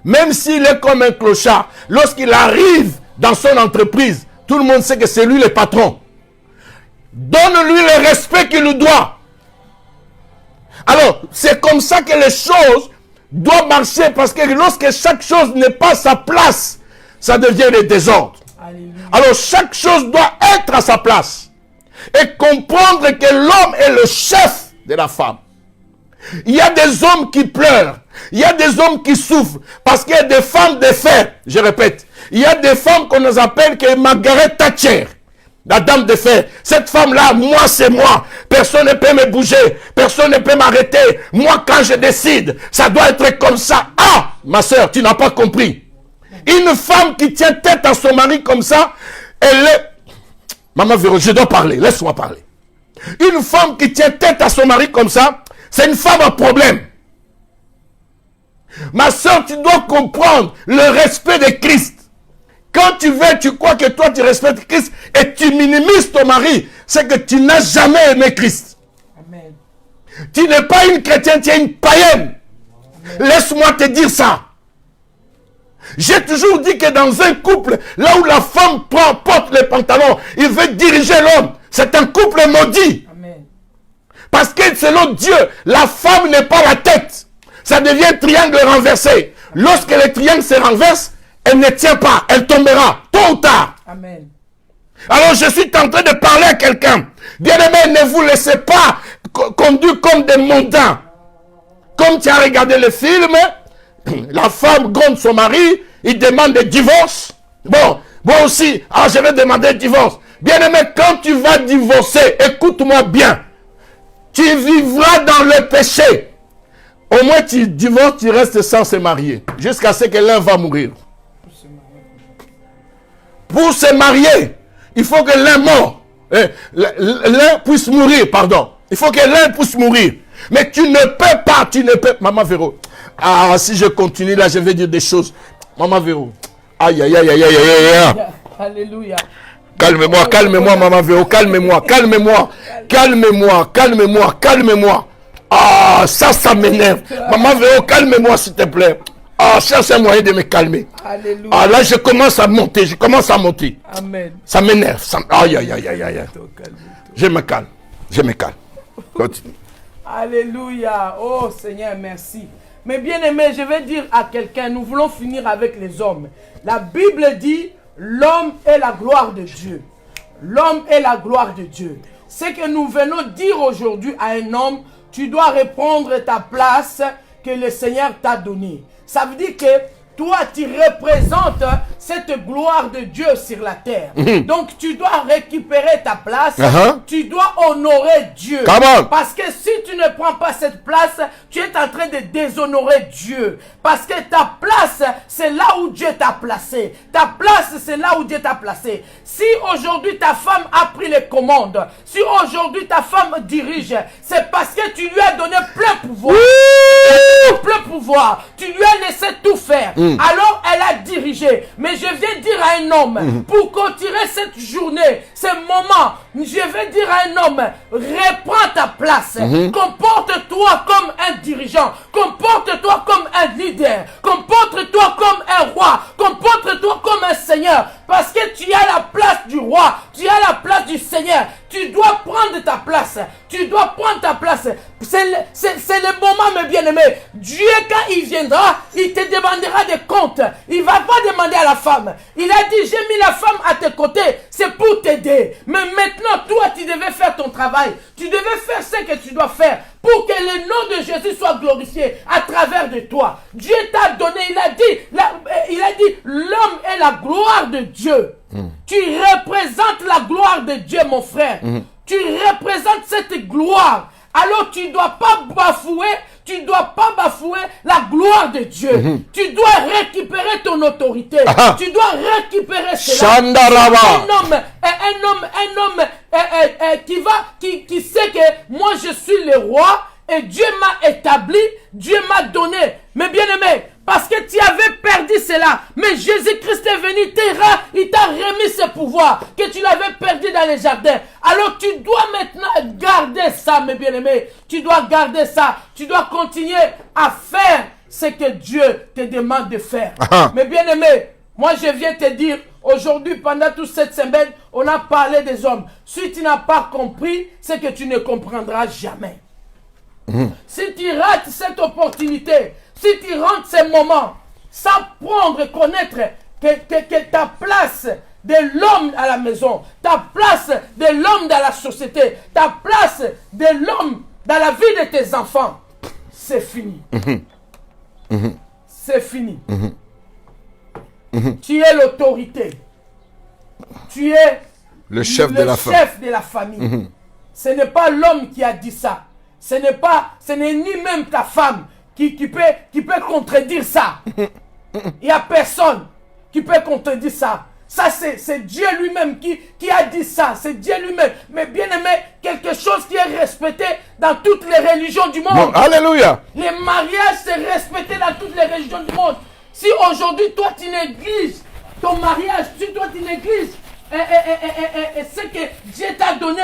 Speaker 1: Même s'il est comme un clochard, lorsqu'il arrive dans son entreprise, tout le monde sait que c'est lui le patron. Donne-lui le respect qu'il lui doit. Alors, c'est comme ça que les choses doivent marcher, parce que lorsque chaque chose n'est pas à sa place, ça devient le désordre. Alléluia. Alors, chaque chose doit être à sa place. Et comprendre que l'homme est le chef de la femme. Il y a des hommes qui pleurent. Il y a des hommes qui souffrent. Parce qu'il y a des femmes de fer. Je répète. Il y a des femmes qu'on nous appelle que Margaret Thatcher. La dame de fer. Cette femme-là, moi, c'est moi. Personne ne peut me bouger. Personne ne peut m'arrêter. Moi, quand je décide, ça doit être comme ça. Ah, ma soeur, tu n'as pas compris. Une femme qui tient tête à son mari comme ça, elle est... Maman Véro, je dois parler. Laisse-moi parler. Une femme qui tient tête à son mari comme ça, c'est une femme à problème. Ma soeur, tu dois comprendre le respect de Christ. Quand tu crois que toi tu respectes Christ et tu minimises ton mari, c'est que tu n'as jamais aimé Christ.
Speaker 2: Amen.
Speaker 1: Tu n'es pas une chrétienne, tu es une païenne. Laisse-moi te dire ça. J'ai toujours dit que dans un couple, là où la femme porte les pantalons, il veut diriger l'homme. C'est un couple maudit.
Speaker 2: Amen.
Speaker 1: Parce que selon Dieu, la femme n'est pas la tête. Ça devient triangle renversé. Lorsque le triangle se renverse, elle ne tient pas. Elle tombera, tôt ou tard.
Speaker 2: Amen.
Speaker 1: Alors je suis en train de parler à quelqu'un. Bien-aimé, ne vous laissez pas conduire comme des mondains. Comme tu as regardé le film, la femme gronde son mari, il demande le divorce. Bon, moi aussi, je vais demander le divorce. Bien-aimé, quand tu vas divorcer, écoute-moi bien. Tu vivras dans le péché. Au moins tu divorces, tu restes sans se marier. Jusqu'à ce que l'un va mourir. Pour se marier, il faut que l'un meure. L'un puisse mourir, pardon. Il faut que l'un puisse mourir. Mais tu ne peux pas, Maman Véro. Si je continue là, je vais dire des choses. Maman Véro. Aïe, aïe, aïe, aïe, aïe, aïe.
Speaker 2: Alléluia.
Speaker 1: Calme-moi, calme-moi, Maman Véro. Calme-moi, calme-moi. Calme-moi, calme-moi, calme-moi. Ça m'énerve. Maman Véro, calme-moi, s'il te plaît. Cherche un moyen de me calmer.
Speaker 2: Alléluia.
Speaker 1: Là, je commence à monter.
Speaker 2: Amen.
Speaker 1: Ça m'énerve. Aïe, aïe, aïe, aïe, aïe. Je me calme. Continue.
Speaker 2: Alléluia. Oh Seigneur, merci. Mais bien aimé, je vais dire à quelqu'un, nous voulons finir avec les hommes. La Bible dit, l'homme est la gloire de Dieu. L'homme est la gloire de Dieu. C'est que nous venons dire aujourd'hui à un homme, tu dois reprendre ta place que le Seigneur t'a donnée. Ça veut dire que toi, tu représentes cette gloire de Dieu sur la terre. Donc, tu dois récupérer ta place. Tu dois honorer Dieu. Parce que si tu ne prends pas cette place, tu es en train de déshonorer Dieu. Parce que ta place, c'est là où Dieu t'a placé. Ta place, c'est là où Dieu t'a placé. Si aujourd'hui ta femme a pris les commandes, si aujourd'hui ta femme dirige, c'est parce que tu lui as donné plein pouvoir. Plein pouvoir. Tu lui as laissé tout faire. Alors elle a dirigé. Mais je viens dire à un homme, pour continuer cette journée, ce moment, je vais dire à un homme, reprends ta place. Comporte-toi comme un dirigeant. Comporte-toi comme un leader. Comporte-toi comme un roi. Comporte-toi comme un seigneur. Parce que tu as la place du roi. Tu as la place du Seigneur. Tu dois prendre ta place. Tu dois prendre ta place. C'est le moment, mes bien-aimés. Dieu, quand il viendra, il te demandera des comptes. Il ne va pas demander à la femme. Il a dit, j'ai mis la femme à tes côtés. C'est pour t'aider. Mais maintenant, toi, tu devais faire ton travail. Tu devais faire ce que tu dois faire pour que le nom de Jésus soit glorifié à travers de toi. Dieu t'a donné, il a dit, l'homme est la gloire de Dieu. Tu représentes la gloire de Dieu, mon frère. Tu représentes cette gloire. Alors tu ne dois pas bafouer la gloire de Dieu. Tu dois récupérer ton autorité. Tu dois récupérer cela. Un homme qui sait que moi je suis le roi et Dieu m'a établi, Dieu m'a donné. Mais bien aimé, parce que tu avais perdu cela, mais Jésus-Christ est venu, il t'a remis ce pouvoir que tu l'avais perdu dans les jardins. Alors tu dois maintenant garder ça, mes bien-aimés. Tu dois garder ça. Tu dois continuer à faire ce que Dieu te demande de faire. Mais bien-aimé, moi je viens te dire, aujourd'hui, pendant toute cette semaine, on a parlé des hommes. Si tu n'as pas compris, c'est que tu ne comprendras jamais. Si tu rates cette opportunité, si tu rentres ces moments sans prendre et connaître que ta place de l'homme à la maison, ta place de l'homme dans la société, ta place de l'homme dans la vie de tes enfants, c'est fini. C'est fini. Tu es l'autorité. Tu es
Speaker 1: le chef de
Speaker 2: la famille. Ce n'est pas l'homme qui a dit ça. Ce n'est ni même ta femme qui peut contredire ça. Il n'y a personne qui peut contredire ça. Ça, c'est Dieu lui-même qui a dit ça. C'est Dieu lui-même. Mais bien aimé, quelque chose qui est respecté dans toutes les religions du monde.
Speaker 1: Bon, alléluia.
Speaker 2: Les mariages, c'est respecté dans toutes les religions du monde. Si aujourd'hui, toi, tu négliges ton mariage, si toi, tu négliges ce que Dieu t'a donné,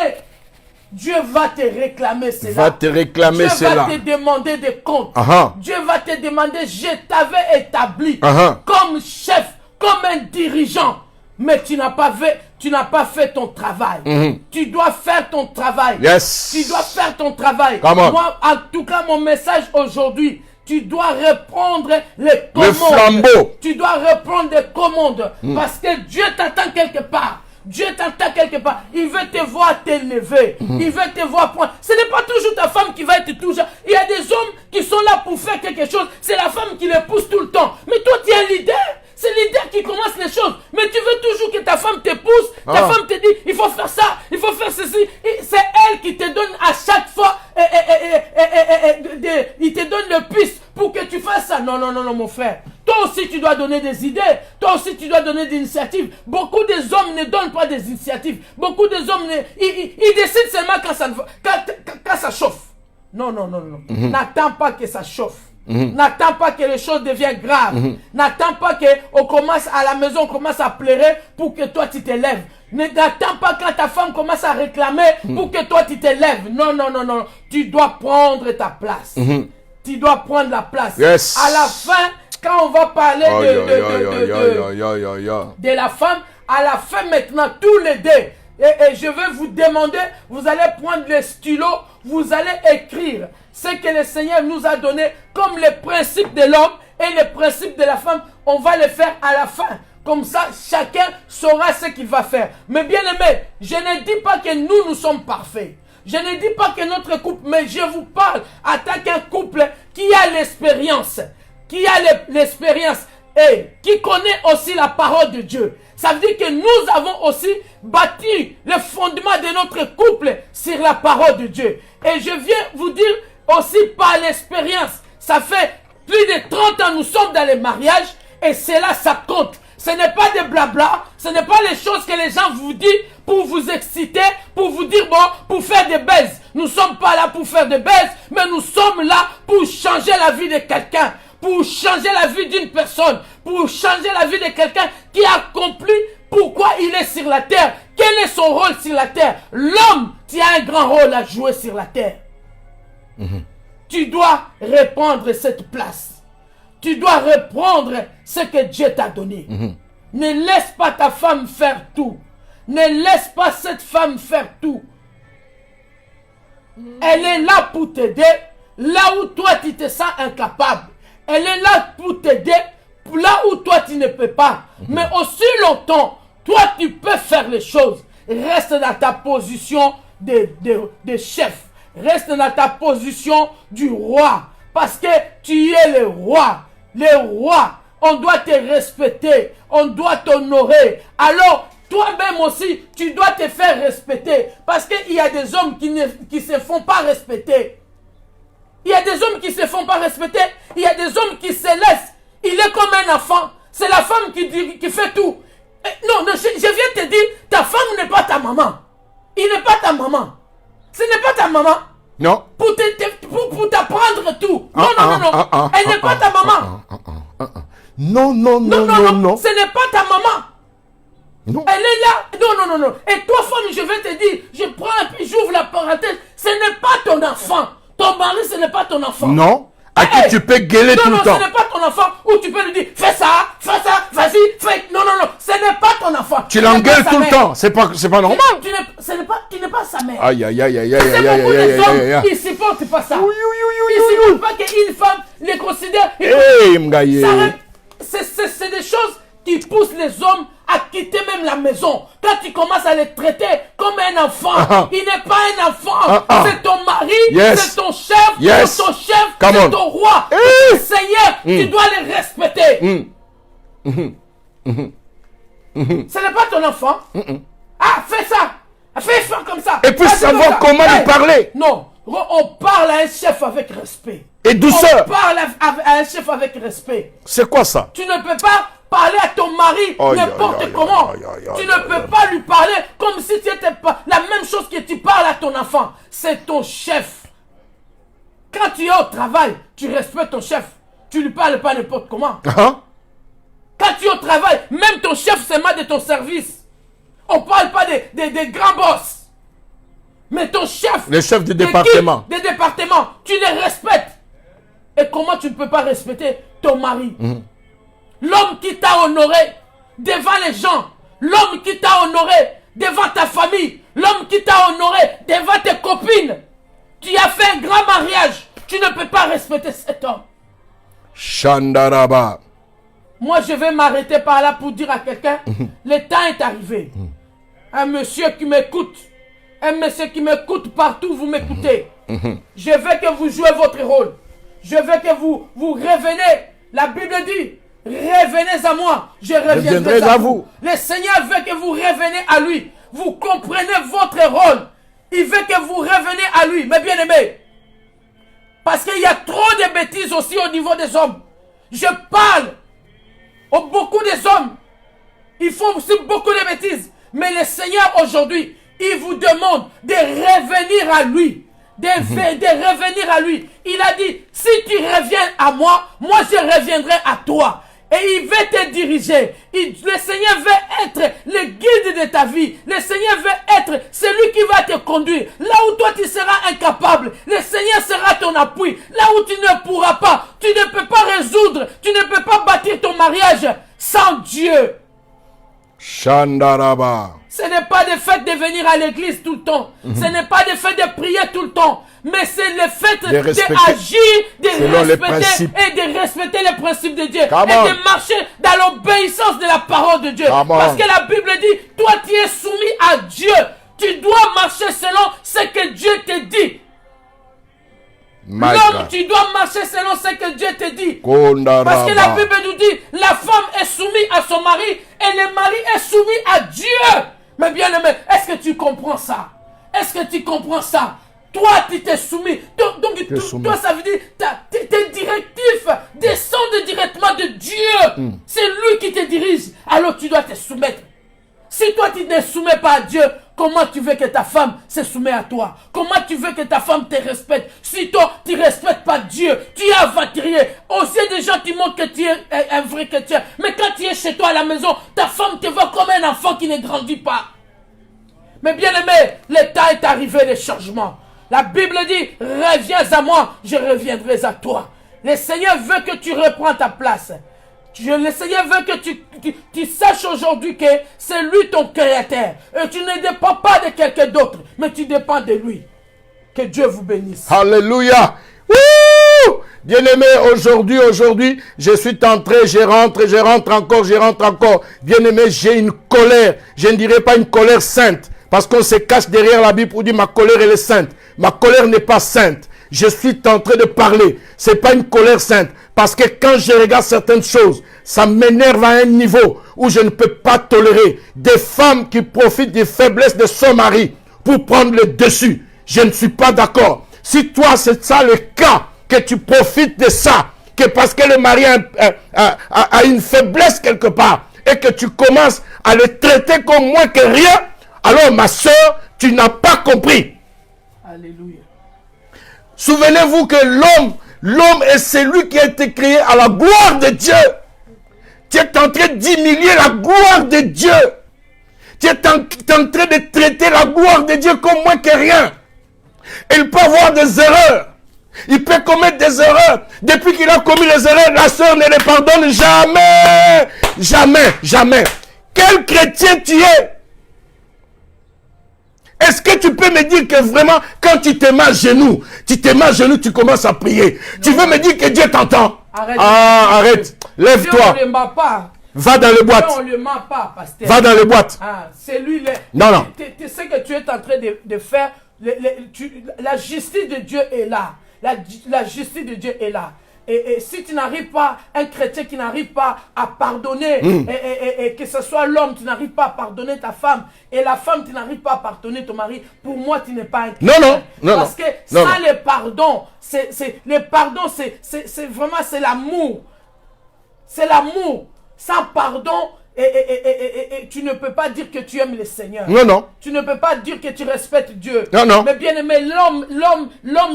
Speaker 2: Dieu va te réclamer cela.
Speaker 1: Va te réclamer
Speaker 2: Dieu
Speaker 1: cela.
Speaker 2: va te demander des comptes. Dieu va te demander, je t'avais établi comme chef, comme un dirigeant. Mais tu n'as pas fait ton travail. Tu dois faire ton travail.
Speaker 1: Yes.
Speaker 2: Tu dois faire ton travail.
Speaker 1: Moi,
Speaker 2: en tout cas, mon message aujourd'hui, tu dois reprendre les commandes.
Speaker 1: Le flambeau.
Speaker 2: Tu dois reprendre des commandes. Parce que Dieu t'attend quelque part. Dieu t'attend quelque part. Il veut te voir t'élever. Il veut te voir prendre. Ce n'est pas toujours ta femme qui va être toujours. Il y a des hommes qui sont là pour faire quelque chose. C'est la femme qui les pousse tout le temps. Mais toi, tu es un leader. C'est le leader qui commence les choses. Mais tu veux toujours que ta femme te pousse. Ta femme te dit, il faut faire ça, il faut faire ceci. C'est elle qui te donne à chaque fois, il te donne le piste pour que tu fasses ça. Non, mon frère. Toi aussi, tu dois donner des idées. Toi aussi, tu dois donner des initiatives. Beaucoup des hommes ne donnent pas des initiatives. Beaucoup des hommes, ils décident seulement quand ça chauffe. Non. N'attends pas que ça chauffe. N'attends pas que les choses deviennent graves. N'attends pas qu'on commence à la maison, on commence à pleurer pour que toi tu t'élèves. N'attends pas quand ta femme commence à réclamer pour que toi tu t'élèves. Non. Tu dois prendre ta place. Tu dois prendre la place.
Speaker 1: Yes.
Speaker 2: À la fin, quand on va parler de la femme, à la fin maintenant, tous les deux, et je vais vous demander, vous allez prendre le stylo, vous allez écrire ce que le Seigneur nous a donné comme les principes de l'homme et les principes de la femme. On va les faire à la fin. Comme ça, chacun saura ce qu'il va faire. Mais bien aimé, je ne dis pas que nous sommes parfaits. Je ne dis pas que notre couple, mais je vous parle en tant qu'un couple qui a l'expérience. Qui a l'expérience et qui connaît aussi la parole de Dieu. Ça veut dire que nous avons aussi bâti le fondement de notre couple sur la parole de Dieu. Et je viens vous dire aussi par l'expérience, ça fait plus de 30 ans nous sommes dans les mariages et cela ça compte. Ce n'est pas des blabla, ce n'est pas les choses que les gens vous disent pour vous exciter, pour vous dire bon, pour faire des baises. Nous ne sommes pas là pour faire des baises, mais nous sommes là pour changer la vie de quelqu'un, pour changer la vie d'une personne, pour changer la vie de quelqu'un qui a accompli pourquoi il est sur la terre, quel est son rôle sur la terre. L'homme, tu as un grand rôle à jouer sur la terre. Tu dois reprendre cette place. Tu dois reprendre ce que Dieu t'a donné. Ne laisse pas ta femme faire tout. Ne laisse pas cette femme faire tout. Elle est là pour t'aider là où toi tu te sens incapable. Elle est là pour t'aider là où toi tu ne peux pas. Mais aussi longtemps, toi tu peux faire les choses. Reste dans ta position de chef. Reste dans ta position du roi. Parce que tu es le roi. Le roi, on doit te respecter. On doit t'honorer. Alors, toi-même aussi, tu dois te faire respecter. Parce qu'il y a des hommes qui ne se font pas respecter. Il y a des hommes qui ne se font pas respecter. Il y a des hommes qui se laissent. Il est comme un enfant. C'est la femme qui fait tout. Non, je viens te dire, ta femme n'est pas ta maman. Il n'est pas ta maman. Ce n'est pas ta maman.
Speaker 1: Non.
Speaker 2: Pour t'apprendre tout. Non. Elle n'est pas ta maman.
Speaker 1: Non.
Speaker 2: Ce n'est pas ta maman.
Speaker 1: Non.
Speaker 2: Elle est là. Non. Et toi, femme, je vais te dire, je prends et puis j'ouvre la parenthèse. Ce n'est pas ton enfant. Ton mari, ce n'est pas ton enfant.
Speaker 1: Non. À qui tu peux gueuler tout le temps.
Speaker 2: Non, ce n'est pas ton enfant où tu peux lui dire, fais ça, vas-y, fais. Non. Ce n'est pas ton enfant.
Speaker 1: Tu l'engueules tout le temps. C'est pas normal.
Speaker 2: Tu n'es pas sa mère.
Speaker 1: Aïe.
Speaker 2: C'est beaucoup des hommes, ils ne supportent pas ça. Ils ne supportent pas qu'une femme les considère. C'est des choses qui poussent les hommes à quitter même la maison. Quand tu commences à les traiter comme un enfant, il n'est pas un enfant. C'est ton mari, c'est ton chef, c'est ton chef, c'est ton roi, c'est ton Seigneur. Tu dois les respecter. Ce n'est pas ton enfant. Ah, fais ça. Fais comme ça.
Speaker 1: Et puis savoir comment lui parler.
Speaker 2: Non, on parle à un chef avec respect.
Speaker 1: Et douceur.
Speaker 2: On parle à un chef avec respect.
Speaker 1: C'est quoi ça?
Speaker 2: Tu ne peux pas parler à ton mari n'importe comment. Tu ne peux pas lui parler comme si c'était la même chose que tu parles à ton enfant. C'est ton chef. Quand tu es au travail, tu respectes ton chef. Tu ne lui parles pas n'importe comment. Quand tu es au travail, même ton chef se met de ton service. On ne parle pas des grands boss. Mais ton chef,
Speaker 1: le chef du département,
Speaker 2: tu les respectes. Et comment tu ne peux pas respecter ton mari? L'homme qui t'a honoré devant les gens, l'homme qui t'a honoré devant ta famille, l'homme qui t'a honoré devant tes copines. Tu as fait un grand mariage, tu ne peux pas respecter cet homme.
Speaker 1: Shandaraba.
Speaker 2: Moi, je vais m'arrêter par là pour dire à quelqu'un, le temps est arrivé. Un monsieur qui m'écoute, un monsieur qui m'écoute partout, vous m'écoutez. Je veux que vous jouez votre rôle. Je veux que vous revenez. La Bible dit, revenez à moi, je reviendrai à vous. Le Seigneur veut que vous reveniez à lui. Vous comprenez votre rôle. Il veut que vous reveniez à lui. Mais bien aimé, parce qu'il y a trop de bêtises aussi au niveau des hommes. Je parle beaucoup des hommes. Ils font aussi beaucoup de bêtises. Mais le Seigneur aujourd'hui, il vous demande de revenir à lui. De revenir à lui. Il a dit, si tu reviens à moi, moi je reviendrai à toi. Et il veut te diriger. Le Seigneur veut être le guide de ta vie. Le Seigneur veut être celui qui va te conduire. Là où toi tu seras incapable, le Seigneur sera ton appui. Là où tu ne pourras pas, tu ne peux pas résoudre, tu ne peux pas bâtir ton mariage sans Dieu.
Speaker 1: Shandaraba.
Speaker 2: Ce n'est pas le fait de venir à l'église tout le temps. Ce n'est pas le fait de prier tout le temps. Mais c'est le fait d'agir, de respecter et de respecter les principes de Dieu. Et de marcher dans l'obéissance de la parole de Dieu. Parce que la Bible dit, toi tu es soumis à Dieu. Tu dois marcher selon ce que Dieu te dit. L'homme, tu dois marcher selon ce que Dieu te dit. Parce que la Bible nous dit, la femme est soumise à son mari et le mari est soumis à Dieu. Mais bien aimé, est-ce que tu comprends ça? Est-ce que tu comprends ça? Toi, tu t'es soumis. Donc, toi, ça veut dire tes directives descendent directement de Dieu. C'est lui qui te dirige. Alors, tu dois te soumettre. Si toi, tu ne soumets pas à Dieu, comment tu veux que ta femme se soumette à toi? Comment tu veux que ta femme te respecte? Si toi, tu ne respectes pas Dieu, tu es aventurier. Aussi, des gens qui montrent que tu es un vrai chrétien. Mais quand tu es chez toi à la maison, ta femme te voit comme un enfant qui ne grandit pas. Mais bien aimé, le temps est arrivé des changements. La Bible dit, reviens à moi, je reviendrai à toi. Le Seigneur veut que tu reprends ta place. Le Seigneur veut que tu saches aujourd'hui que c'est lui ton créateur. Et tu ne dépends pas de quelqu'un d'autre, mais tu dépends de lui. Que Dieu vous bénisse.
Speaker 1: Alléluia. Bien-aimé, aujourd'hui, je suis entré, je rentre encore. Bien-aimé, j'ai une colère. Je ne dirais pas une colère sainte. Parce qu'on se cache derrière la Bible pour dire ma colère elle est sainte. Ma colère n'est pas sainte. Je suis en train de parler. Ce n'est pas une colère sainte. Parce que quand je regarde certaines choses, ça m'énerve à un niveau où je ne peux pas tolérer des femmes qui profitent des faiblesses de son mari pour prendre le dessus. Je ne suis pas d'accord. Si toi, c'est ça le cas, que tu profites de ça, que parce que le mari a une faiblesse quelque part, et que tu commences à le traiter comme moins que rien, alors ma soeur, tu n'as pas compris.
Speaker 2: Alléluia.
Speaker 1: Souvenez-vous que l'homme est celui qui a été créé à la gloire de Dieu. Tu es en train d'humilier la gloire de Dieu. Tu es en train de traiter la gloire de Dieu comme moins que rien. Il peut avoir des erreurs. Il peut commettre des erreurs. Depuis qu'il a commis les erreurs, la sœur ne les pardonne jamais. Jamais, jamais. Quel chrétien tu es? Est-ce que tu peux me dire que vraiment, quand tu te mets à genoux, tu commences à prier. Non. Tu veux me dire que Dieu t'entend? Arrête. Arrête. Lève-toi.
Speaker 2: Dieu ne ment pas.
Speaker 1: Va dans les boîtes.
Speaker 2: On ne le ment pas, pasteur.
Speaker 1: Va dans les boîtes.
Speaker 2: C'est lui.
Speaker 1: Non.
Speaker 2: Tu sais que tu es en train de faire. La justice de Dieu est là. La justice de Dieu est là. Et si tu n'arrives pas, un chrétien qui n'arrive pas à pardonner, et que ce soit l'homme, tu n'arrives pas à pardonner ta femme, et la femme, tu n'arrives pas à pardonner ton mari, pour moi, tu n'es pas un chrétien.
Speaker 1: Non.
Speaker 2: Parce que sans le pardon, c'est vraiment, c'est l'amour. C'est l'amour. sans pardon, et tu ne peux pas dire que tu aimes le Seigneur.
Speaker 1: Non, non.
Speaker 2: Tu ne peux pas dire que tu respectes Dieu.
Speaker 1: Non, non.
Speaker 2: Mais bien aimé, l'homme,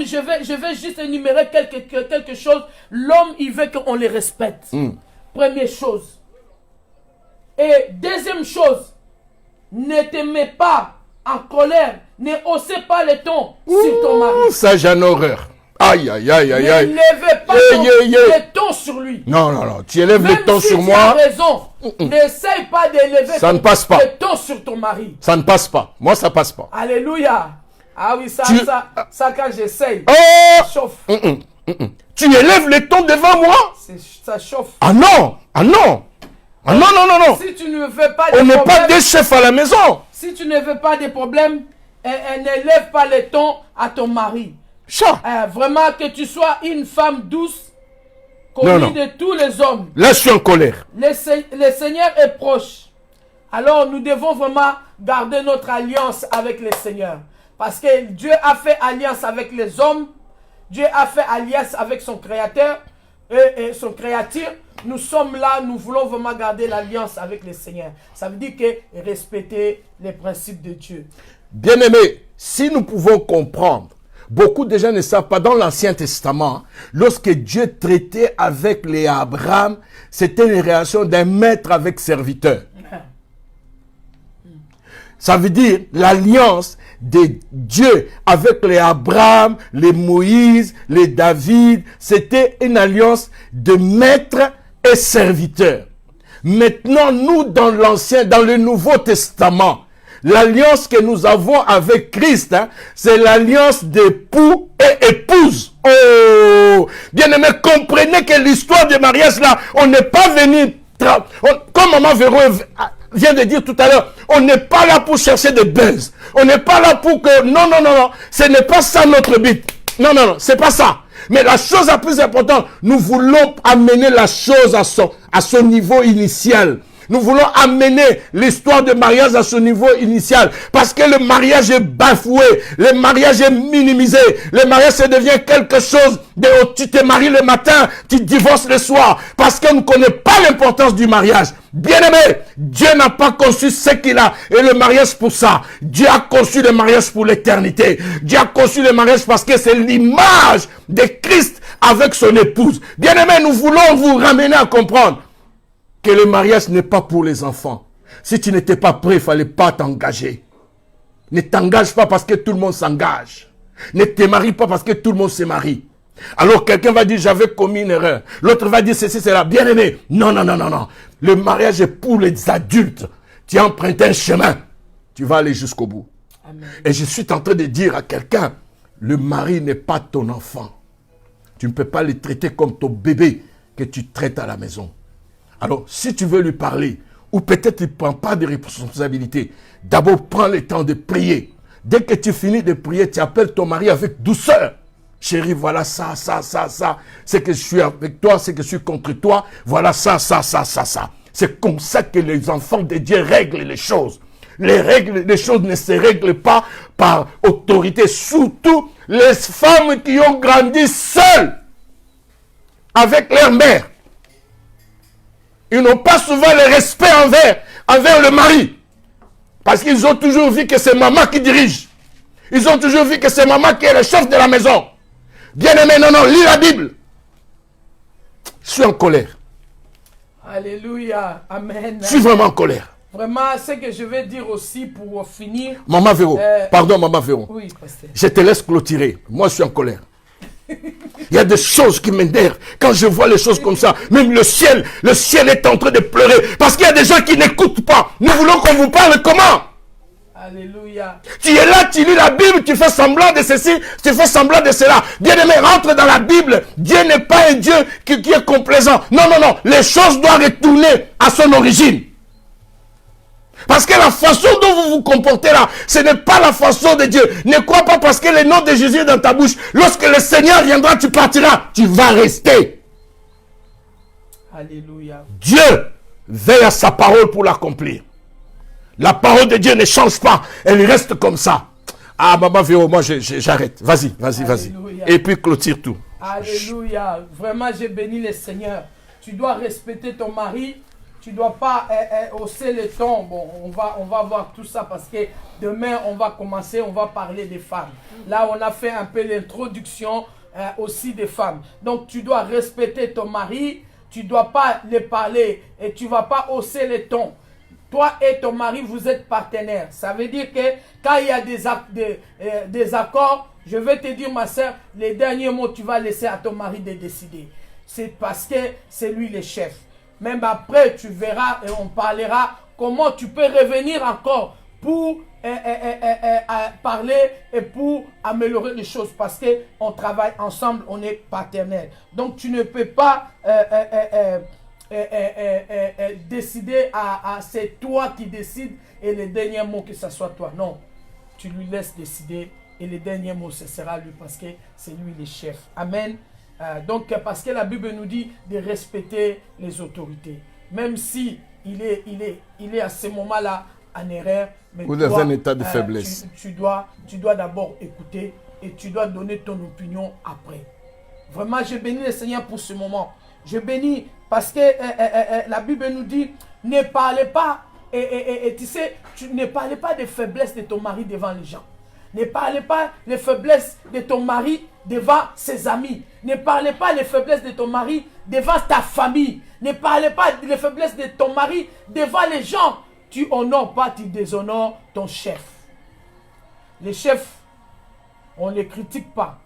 Speaker 2: je vais juste énumérer quelque chose. L'homme, il veut qu'on le respecte. Première chose. Et deuxième chose, ne te mets pas en colère. Ne haussez pas le ton sur ton mari.
Speaker 1: Ça, j'en ai horreur. Aïe, aïe, aïe, aïe, aïe.
Speaker 2: Ne lève pas le ton sur lui.
Speaker 1: Non, non, non. Tu élèves
Speaker 2: Même
Speaker 1: le ton
Speaker 2: si
Speaker 1: sur
Speaker 2: tu
Speaker 1: moi.
Speaker 2: as raison. N'essaye pas d'élever
Speaker 1: Ça ne passe pas.
Speaker 2: le ton sur ton mari.
Speaker 1: Ça ne passe pas. Moi, ça passe pas.
Speaker 2: Alléluia. Ah oui, ça quand j'essaye,
Speaker 1: Oh!
Speaker 2: ça chauffe.
Speaker 1: Tu élèves le ton devant moi?
Speaker 2: Ça chauffe.
Speaker 1: Ah non! Ah non! Ah non, non, non, non!
Speaker 2: Si tu ne veux pas
Speaker 1: On
Speaker 2: de
Speaker 1: n'est pas
Speaker 2: problème,
Speaker 1: des chefs à la maison.
Speaker 2: si tu ne veux pas de problème, n'élève pas le ton à ton mari.
Speaker 1: Chat.
Speaker 2: Vraiment que tu sois une femme douce,
Speaker 1: Non, non.
Speaker 2: connue de tous les hommes.
Speaker 1: Là, je suis en colère.
Speaker 2: Le Seigneur est proche. Alors nous devons vraiment garder notre alliance avec le Seigneur. Parce que Dieu a fait alliance avec les hommes. Dieu a fait alliance avec son Créateur et son Créature. Nous sommes là, nous voulons vraiment garder l'alliance avec le Seigneur. Ça veut dire que respecter les principes de Dieu.
Speaker 1: Bien-aimés, si nous pouvons comprendre, beaucoup de gens ne savent pas, dans l'Ancien Testament, lorsque Dieu traitait avec les Abraham, c'était une relation d'un maître avec serviteur. Ça veut dire l'alliance de Dieu avec les Abraham, les Moïse, les David, c'était une alliance de maître et serviteur. Maintenant, nous, dans le Nouveau Testament, l'alliance que nous avons avec Christ, c'est l'alliance d'époux et épouse. Oh! Bien-aimé, comprenez que l'histoire du mariage là, on n'est pas venu, comme Maman Véro vient de dire tout à l'heure, on n'est pas là pour chercher des buzz. On n'est pas là pour que, non, non, non, non, ce n'est pas ça notre but. Non, non, non, c'est pas ça. Mais la chose la plus importante, nous voulons amener la chose à son niveau initial. Nous voulons amener l'histoire de mariage à son niveau initial. Parce que le mariage est bafoué. Le mariage est minimisé. Le mariage, ça devient quelque chose de... Tu te maries le matin, tu divorces le soir. Parce qu'on ne connaît pas l'importance du mariage. Bien-aimé, Dieu n'a pas conçu ce qu'il a. Et le mariage pour ça. Dieu a conçu le mariage pour l'éternité. Dieu a conçu le mariage parce que c'est l'image de Christ avec son épouse. Bien-aimé, nous voulons vous ramener à comprendre que le mariage n'est pas pour les enfants. Si tu n'étais pas prêt, il ne fallait pas t'engager. Ne t'engage pas parce que tout le monde s'engage. Ne te marie pas parce que tout le monde se marie. Alors quelqu'un va dire, j'avais commis une erreur. L'autre va dire, ceci, c'est là. Bien aimé. Non, non, non, non, non. Le mariage est pour les adultes. Tu as emprunté un chemin. Tu vas aller jusqu'au bout.
Speaker 2: Amen.
Speaker 1: Et je suis en train de dire à quelqu'un, le mari n'est pas ton enfant. Tu ne peux pas le traiter comme ton bébé que tu traites à la maison. Alors, si tu veux lui parler, ou peut-être il ne prend pas de responsabilité, d'abord prends le temps de prier. Dès que tu finis de prier, tu appelles ton mari avec douceur. Chérie, voilà ça, ça, ça, ça. C'est que je suis avec toi, c'est que je suis contre toi. Voilà ça, ça, ça, ça, ça. C'est comme ça que les enfants de Dieu règlent les choses. Les choses ne se règlent pas par autorité. Surtout les femmes qui ont grandi seules avec leur mère. Ils n'ont pas souvent le respect envers le mari. Parce qu'ils ont toujours vu que c'est maman qui dirige. Ils ont toujours vu que c'est maman qui est le chef de la maison. Bien aimé, non, non, lis la Bible. Je suis en colère.
Speaker 2: Alléluia. Amen.
Speaker 1: Je suis vraiment en colère.
Speaker 2: Vraiment, ce que je vais dire aussi pour finir.
Speaker 1: Maman Véro, pardon Maman Véro.
Speaker 2: Oui, pasteur.
Speaker 1: Je te laisse clôturer. Moi, je suis en colère. Il y a des choses qui m'énervent quand je vois les choses comme ça. Même le ciel est en train de pleurer. Parce qu'il y a des gens qui n'écoutent pas. Nous voulons qu'on vous parle comment?
Speaker 2: Alléluia.
Speaker 1: Tu es là, tu lis la Bible, tu fais semblant de ceci, tu fais semblant de cela. Bien-aimé, rentre dans la Bible. Dieu n'est pas un Dieu qui est complaisant. Non, non, non. Les choses doivent retourner à son origine. Parce que la façon dont vous vous comportez là, ce n'est pas la façon de Dieu. Ne crois pas parce que le nom de Jésus est dans ta bouche. Lorsque le Seigneur viendra, tu partiras. Tu vas rester.
Speaker 2: Alléluia.
Speaker 1: Dieu veille à sa parole pour l'accomplir. La parole de Dieu ne change pas. Elle reste comme ça. Ah, Maman Véro, moi j'arrête. Vas-y, vas-y, vas-y. Et puis clôture tout.
Speaker 2: Alléluia. Vraiment, j'ai béni le Seigneur. Tu dois respecter ton mari.
Speaker 3: dois pas hausser le ton. Bon, on va voir tout ça parce que demain, on va commencer, on va parler des femmes. Là, on a fait un peu l'introduction aussi des femmes. Donc, tu dois respecter ton mari. Tu ne dois pas les parler et tu ne vas pas hausser le ton. Toi et ton mari, vous êtes partenaires. Ça veut dire que quand il y a des accords, je vais te dire, ma soeur, les derniers mots, tu vas laisser à ton mari de décider. C'est parce que c'est lui le chef. Même après, tu verras et on parlera comment tu peux revenir encore pour parler et pour améliorer les choses. Parce qu'on travaille ensemble, on est partenaires. Donc, tu ne peux pas décider c'est toi qui décides et les derniers mots que ce soit toi. Non, tu lui laisses décider et les derniers mots ce sera lui parce que c'est lui le chef. Amen. Donc parce que la Bible nous dit de respecter les autorités. Même si il est à ce moment-là en erreur. Mais
Speaker 1: ou dans un état de faiblesse.
Speaker 3: Tu dois d'abord écouter et tu dois donner ton opinion après. Vraiment, je bénis le Seigneur pour ce moment. Je bénis parce que la Bible nous dit, ne parlez pas, tu sais, ne parlez pas des faiblesses de ton mari devant les gens. Ne parlez pas des faiblesses de ton mari devant ses amis. Ne parlez pas des faiblesses de ton mari devant ta famille. Ne parlez pas des faiblesses de ton mari devant les gens. Tu honores pas, tu déshonores ton chef. Les chefs, on ne les critique pas.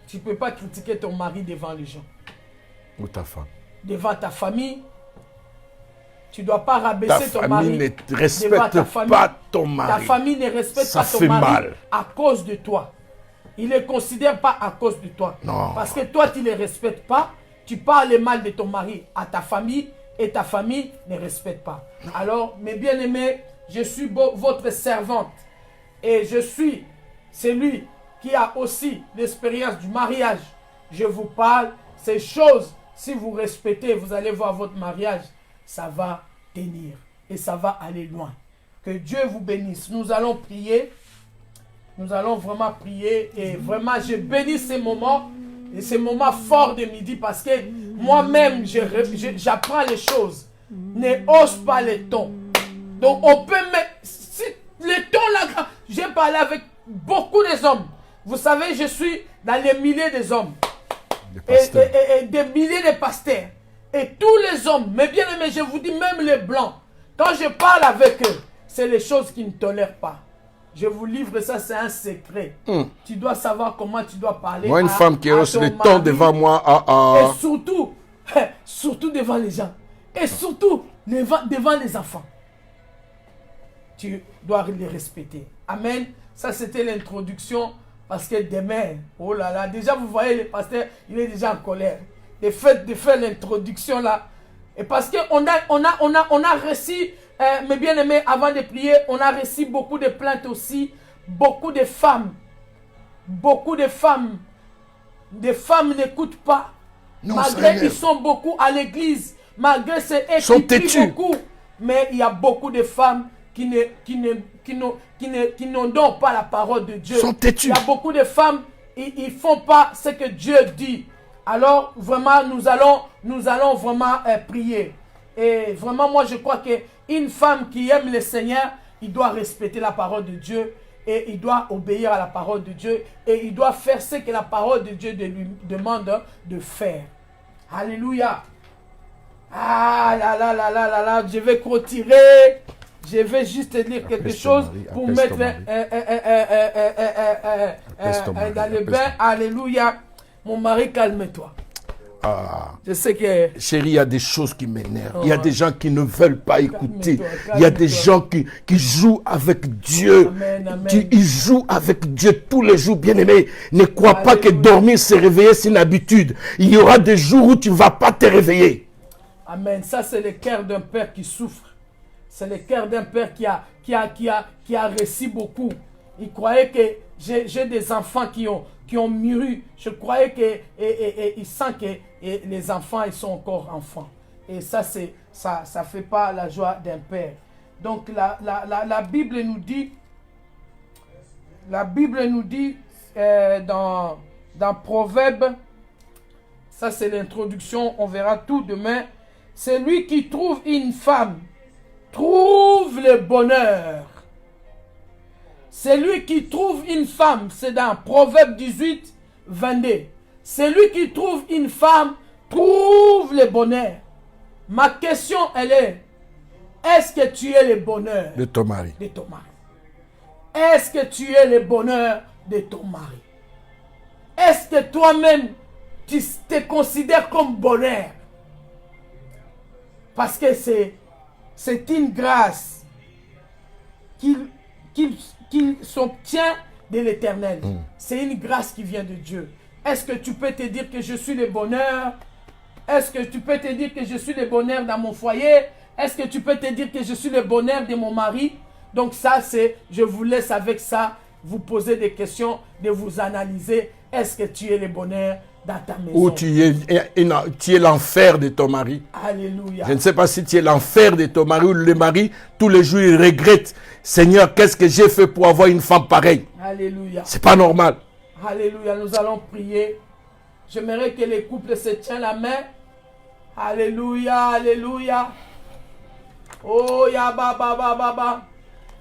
Speaker 3: Tu ne peux pas critiquer ton mari devant les gens.
Speaker 1: Ou ta femme.
Speaker 3: Devant ta famille. Tu ne dois pas rabaisser ton mari.
Speaker 1: Ta famille ne respecte pas ton mari.
Speaker 3: Ta famille ne respecte pas ton mari à cause de toi. Il ne les considère pas à cause de toi.
Speaker 1: Non.
Speaker 3: Parce que toi, tu ne les respectes pas. Tu parles mal de ton mari à ta famille et ta famille ne respecte pas. Alors, mes bien-aimés, je suis votre servante. Et je suis celui qui a aussi l'expérience du mariage. Je vous parle, ces choses, si vous respectez, vous allez voir votre mariage, ça va tenir et ça va aller loin. Que Dieu vous bénisse. Nous allons prier. Nous allons vraiment prier et vraiment je bénis ces moments et ces moments forts de midi parce que moi-même j'apprends les choses. Ne hausse pas les tons. Donc on peut mettre si les tons là, j'ai parlé avec beaucoup des hommes. Vous savez, je suis dans les milliers des hommes et des milliers de pasteurs. Et tous les hommes, mais bien aimés, je vous dis même les blancs, quand je parle avec eux, c'est les choses qu'ils ne tolèrent pas. Je vous livre ça, c'est un secret. Tu dois savoir comment tu dois parler.
Speaker 1: Moi, une femme qui hausse le ton devant moi.
Speaker 3: Et surtout devant les gens. Et surtout devant les enfants. Tu dois les respecter. Amen. Ça, c'était l'introduction. Parce que demain, oh là là, déjà vous voyez le pasteur, il est déjà en colère. De faire l'introduction là. Et parce qu'on a reçu, mes bien-aimés, avant de prier, on a reçu beaucoup de plaintes aussi. Beaucoup de femmes. Des femmes n'écoutent pas. Non, malgré qu'ils sont beaucoup à l'église. Malgré c'est eux qui prient beaucoup. Mais il y a beaucoup de femmes qui n'ont pas la parole de Dieu.
Speaker 1: Sont têtues.
Speaker 3: Il y a beaucoup de femmes, ils ne font pas ce que Dieu dit. Alors, vraiment, nous allons vraiment prier. Et vraiment, moi, je crois qu'une femme qui aime le Seigneur, il doit respecter la parole de Dieu et il doit obéir à la parole de Dieu et il doit faire ce que la parole de Dieu lui demande de faire. Alléluia. Ah là là là là là là, je vais retirer. Je vais juste dire quelque chose pour mettre dans le bain. Alléluia. Mon mari, calme-toi. Je sais que...
Speaker 1: Chérie, il y a des choses qui m'énervent. Il y a des gens qui ne veulent pas écouter. Il y a des gens qui jouent avec Dieu. Ils jouent avec Dieu tous les jours, bien-aimé. Ne crois pas que dormir, se réveiller, c'est une habitude. Il y aura des jours où tu ne vas pas te réveiller.
Speaker 3: Amen. Ça, c'est le cœur d'un père qui souffre. C'est le cœur d'un père qui a reçu beaucoup. Il croyait que j'ai des enfants qui ont mûri. Je croyais qu'il sent que les enfants, ils sont encore enfants. Et ça, ça fait pas la joie d'un père. Donc, la Bible nous dit, dans Proverbe Ça, c'est l'introduction. On verra tout demain. Celui qui trouve une femme trouve le bonheur. Celui qui trouve une femme, c'est dans Proverbe 18, 22. Celui qui trouve une femme trouve le bonheur. Ma question, elle est-ce que tu es le bonheur
Speaker 1: de ton mari?
Speaker 3: De ton mari. Est-ce que tu es le bonheur de ton mari? Est-ce que toi-même, tu te considères comme bonheur? Parce que c'est une grâce qu'il s'obtient de l'Éternel. C'est une grâce qui vient de Dieu. Est-ce que tu peux te dire que je suis le bonheur? Est-ce que tu peux te dire que je suis le bonheur dans mon foyer? Est-ce que tu peux te dire que je suis le bonheur de mon mari? Donc ça, je vous laisse avec ça, vous poser des questions, de vous analyser. Est-ce que tu es le bonheur dans ta maison?
Speaker 1: Ou tu es l'enfer de ton mari.
Speaker 3: Alléluia.
Speaker 1: Je ne sais pas si tu es l'enfer de ton mari ou le mari, tous les jours il regrette. Seigneur, qu'est-ce que j'ai fait pour avoir une femme pareille?
Speaker 3: Alléluia.
Speaker 1: C'est pas normal.
Speaker 3: Alléluia, nous allons prier. J'aimerais que les couples se tiennent la main. Alléluia, alléluia. Oh, ya ba ba ba ba ba.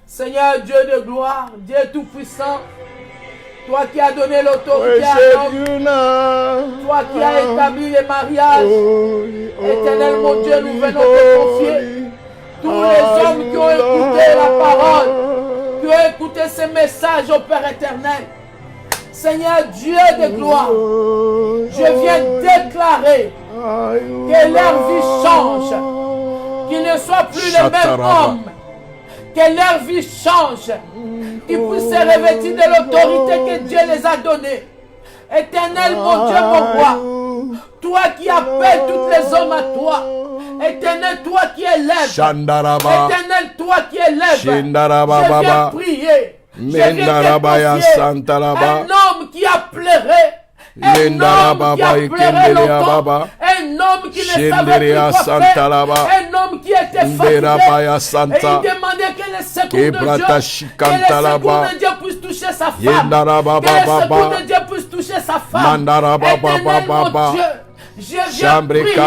Speaker 3: Seigneur Dieu de gloire, Dieu tout-puissant, toi qui as donné l'autorité à l'homme, toi qui as établi les mariages, Éternel mon Dieu, nous venons te confier tous les hommes qui ont écouté la parole, qui ont écouté ce message au Père éternel. Seigneur Dieu de gloire, je viens déclarer que leur vie change, qu'ils ne soient plus les mêmes hommes, que leur vie change, qu'ils puissent se revêtir de l'autorité que Dieu les a donnée. Éternel mon Dieu, mon roi, toi qui appelles tous les hommes à toi, Éternel, toi qui élèves, Éternel, toi qui élèves, je viens prier. Je viens te confier un homme qui a pleuré, un homme qui a pleuré longtemps, un homme qui ne savait plus quoi faire, un homme qui était fatigué, et il demandait que le secours de Dieu puisse toucher sa femme, que le secours de Dieu puisse toucher sa femme. Éternel mon Dieu, je viens prier, je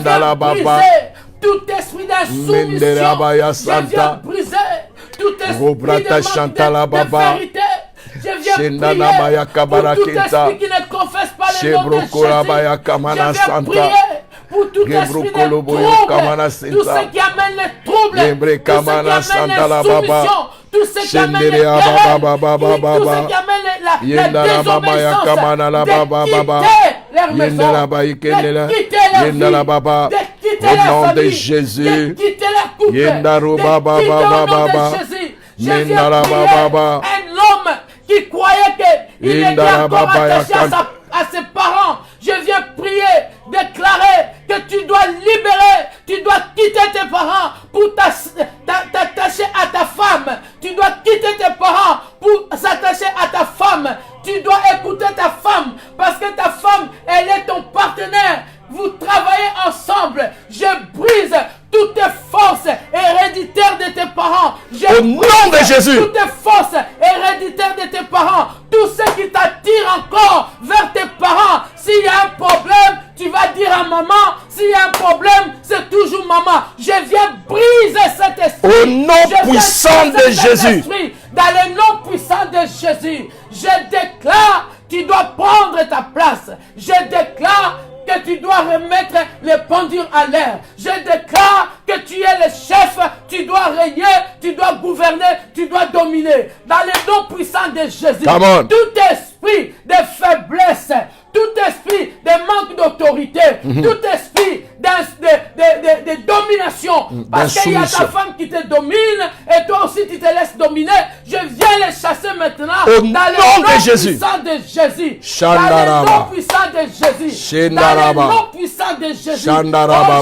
Speaker 3: viens briser tout esprit d'insoumission, je viens briser tout esprit de manque de vérité. Je viens prier pour tout esprit qui ne confesse pas le nom de Jésus. Je viens prier pour tout esprit de trouble, tout ce qui amène les troubles, tout ce qui amène les soumissions, tout ce qui amène les querelles, tout ce qui amène la désobéissance, de quitter leur maison, de quitter leur vie, de quitter leur famille, de quitter leur couple, de quitter au nom de Jésus. Je viens prier un homme qui croyait qu'il était encore attaché à ses parents. Je viens prier, déclarer que tu dois libérer, tu dois quitter tes parents pour t'attacher à ta femme. Tu dois quitter tes parents pour s'attacher à ta femme. Tu dois écouter ta femme parce que ta femme, elle est ton partenaire. Vous travaillez ensemble. Je brise toutes tes forces héréditaires de tes parents.
Speaker 1: Au nom de Jésus.
Speaker 3: Toutes tes forces héréditaires de tes parents. Tout ce qui t'attire encore vers tes parents. S'il y a un problème, tu vas dire à maman. S'il y a un problème, c'est toujours maman. Je viens briser cet esprit.
Speaker 1: Au nom puissant de Jésus.
Speaker 3: Dans le nom puissant de Jésus. Je déclare, tu dois prendre ta place. Je déclare que tu dois remettre les pendules à l'air. Je déclare que tu es le chef, tu dois régner, tu dois gouverner, tu dois dominer. Dans le nom puissant de Jésus, tout esprit de faiblesse, tout esprit de manque d'autorité, tout esprit de domination, parce qu'il y a ta femme qui te domine et toi aussi tu te laisses dominer, je viens les chasser maintenant
Speaker 1: au
Speaker 3: dans
Speaker 1: nom
Speaker 3: le nom
Speaker 1: de Jésus.
Speaker 3: puissant de Jésus. Dans le nom puissant de Jésus. Dans le nom puissant de Jésus. Oh,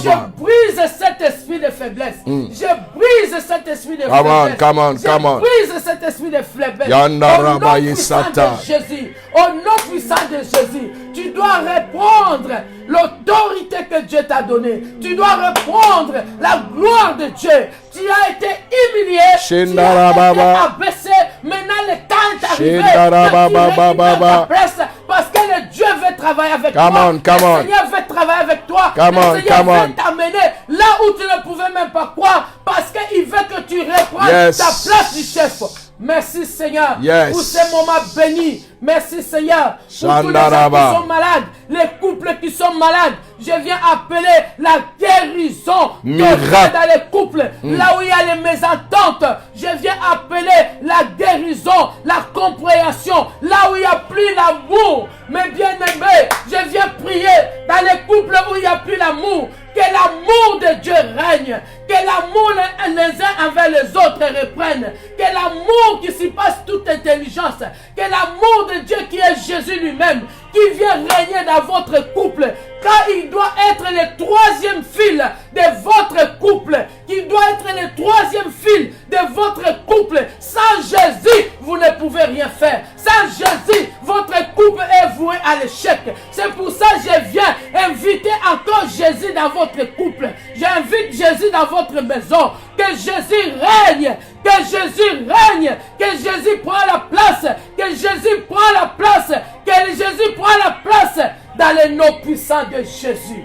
Speaker 3: je brise cet esprit de faiblesse. Je brise cet esprit de faiblesse. Je brise cet esprit de faiblesse. Au nom puissant de Jésus. Au nom puissant de Jésus. Tu dois reprendre l'autorité que Dieu t'a donnée. Tu dois reprendre la gloire de Dieu. Tu as été humilié. Tu as été abaissé. Maintenant le temps est arrivé de ta place parce que le Dieu veut travailler avec
Speaker 2: Come
Speaker 3: toi.
Speaker 2: on, come
Speaker 3: Le
Speaker 2: on.
Speaker 3: Seigneur veut travailler avec toi.
Speaker 2: Come on,
Speaker 3: Le Seigneur
Speaker 2: come on.
Speaker 3: veut t'amener là où tu ne pouvais même pas croire. Parce qu'il veut que tu reprennes
Speaker 2: Yes.
Speaker 3: ta place du chef. Merci Seigneur
Speaker 2: Yes.
Speaker 3: pour ces moments bénis. Merci Seigneur pour tous les gens
Speaker 2: Shandaraba.
Speaker 3: qui sont malades, les couples qui sont malades. Je viens appeler la guérison
Speaker 2: Miracle.
Speaker 3: dans les couples. Là où il y a les mésententes, je viens appeler la guérison, la compréhension. Là où il n'y a plus l'amour, mes bien-aimés, je viens prier dans les couples où il n'y a plus l'amour. Que l'amour de Dieu règne. Que l'amour les uns envers les autres reprenne. Que l'amour qui surpasse toute intelligence. Que l'amour de Dieu qui est Jésus lui-même, qui vient régner dans votre couple. Car il doit être le troisième fil de votre couple. Qu'il doit être le troisième fil de votre couple. Sans Jésus, vous ne pouvez rien faire. Sans Jésus, votre couple est voué à l'échec. C'est pour ça que je viens inviter encore Jésus dans votre couple. J'invite Jésus dans votre maison. Que Jésus règne. Que Jésus règne. Que Jésus prend la place. Que Jésus prend la place. Que Jésus prend la place dans les noms puissants de Jésus.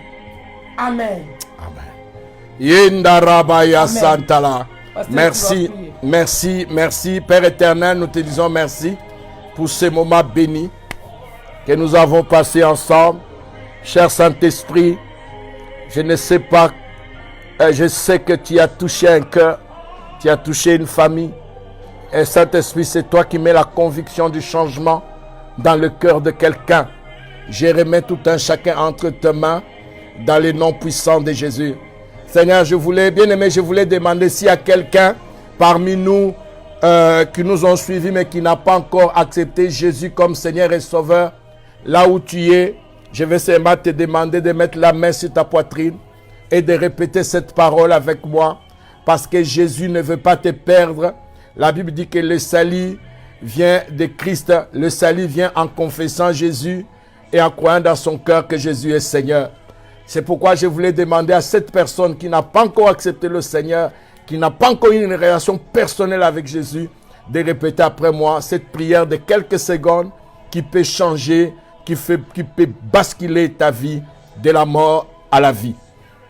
Speaker 3: Amen.
Speaker 2: Yendarabaya
Speaker 3: Amen.
Speaker 2: Santala.
Speaker 3: Pasteur,
Speaker 2: Merci,
Speaker 3: tu vas prier.
Speaker 2: merci, merci. Père éternel, nous te disons merci pour ces moments bénis que nous avons passés ensemble. Cher Saint-Esprit, je ne sais pas, je sais que tu as touché un cœur, tu as touché une famille. Et Saint-Esprit, c'est toi qui mets la conviction du changement dans le cœur de quelqu'un. Je remets tout un chacun entre tes mains dans les noms puissants de Jésus. Seigneur, bien aimé, je voulais demander s'il y a quelqu'un parmi nous qui nous ont suivis mais qui n'a pas encore accepté Jésus comme Seigneur et Sauveur. Là où tu es, je vais seulement te demander de mettre la main sur ta poitrine et de répéter cette parole avec moi parce que Jésus ne veut pas te perdre. La Bible dit que le salut vient de Christ, le salut vient en confessant Jésus et en croyant dans son cœur que Jésus est Seigneur. C'est pourquoi je voulais demander à cette personne qui n'a pas encore accepté le Seigneur, qui n'a pas encore eu une relation personnelle avec Jésus, de répéter après moi cette prière de quelques secondes qui peut changer, qui peut basculer ta vie de la mort à la vie.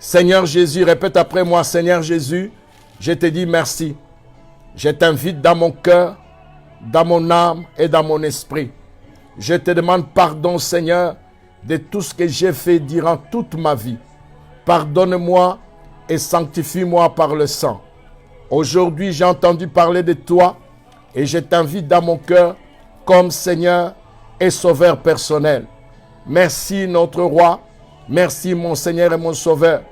Speaker 2: Seigneur Jésus, répète après moi, Seigneur Jésus, je te dis merci. Je t'invite dans mon cœur, dans mon âme et dans mon esprit. Je te demande pardon, Seigneur, de tout ce que j'ai fait durant toute ma vie. Pardonne-moi et sanctifie-moi par le sang. Aujourd'hui, j'ai entendu parler de toi et je t'invite dans mon cœur comme Seigneur et Sauveur personnel. Merci notre Roi, merci mon Seigneur et mon Sauveur.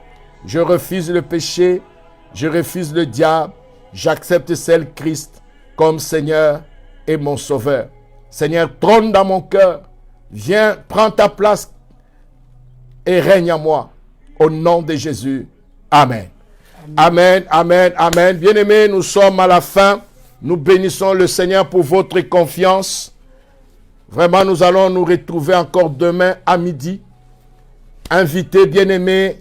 Speaker 2: Je refuse le péché, je refuse le diable, j'accepte seul Christ comme Seigneur et mon Sauveur. Seigneur, trône dans mon cœur. Viens, prends ta place et règne en moi. Au nom de Jésus. Amen. Amen, amen, amen. Bien-aimés, nous sommes à la fin. Nous bénissons le Seigneur pour votre confiance. Vraiment, nous allons nous retrouver encore demain à midi. Invitez, bien-aimés,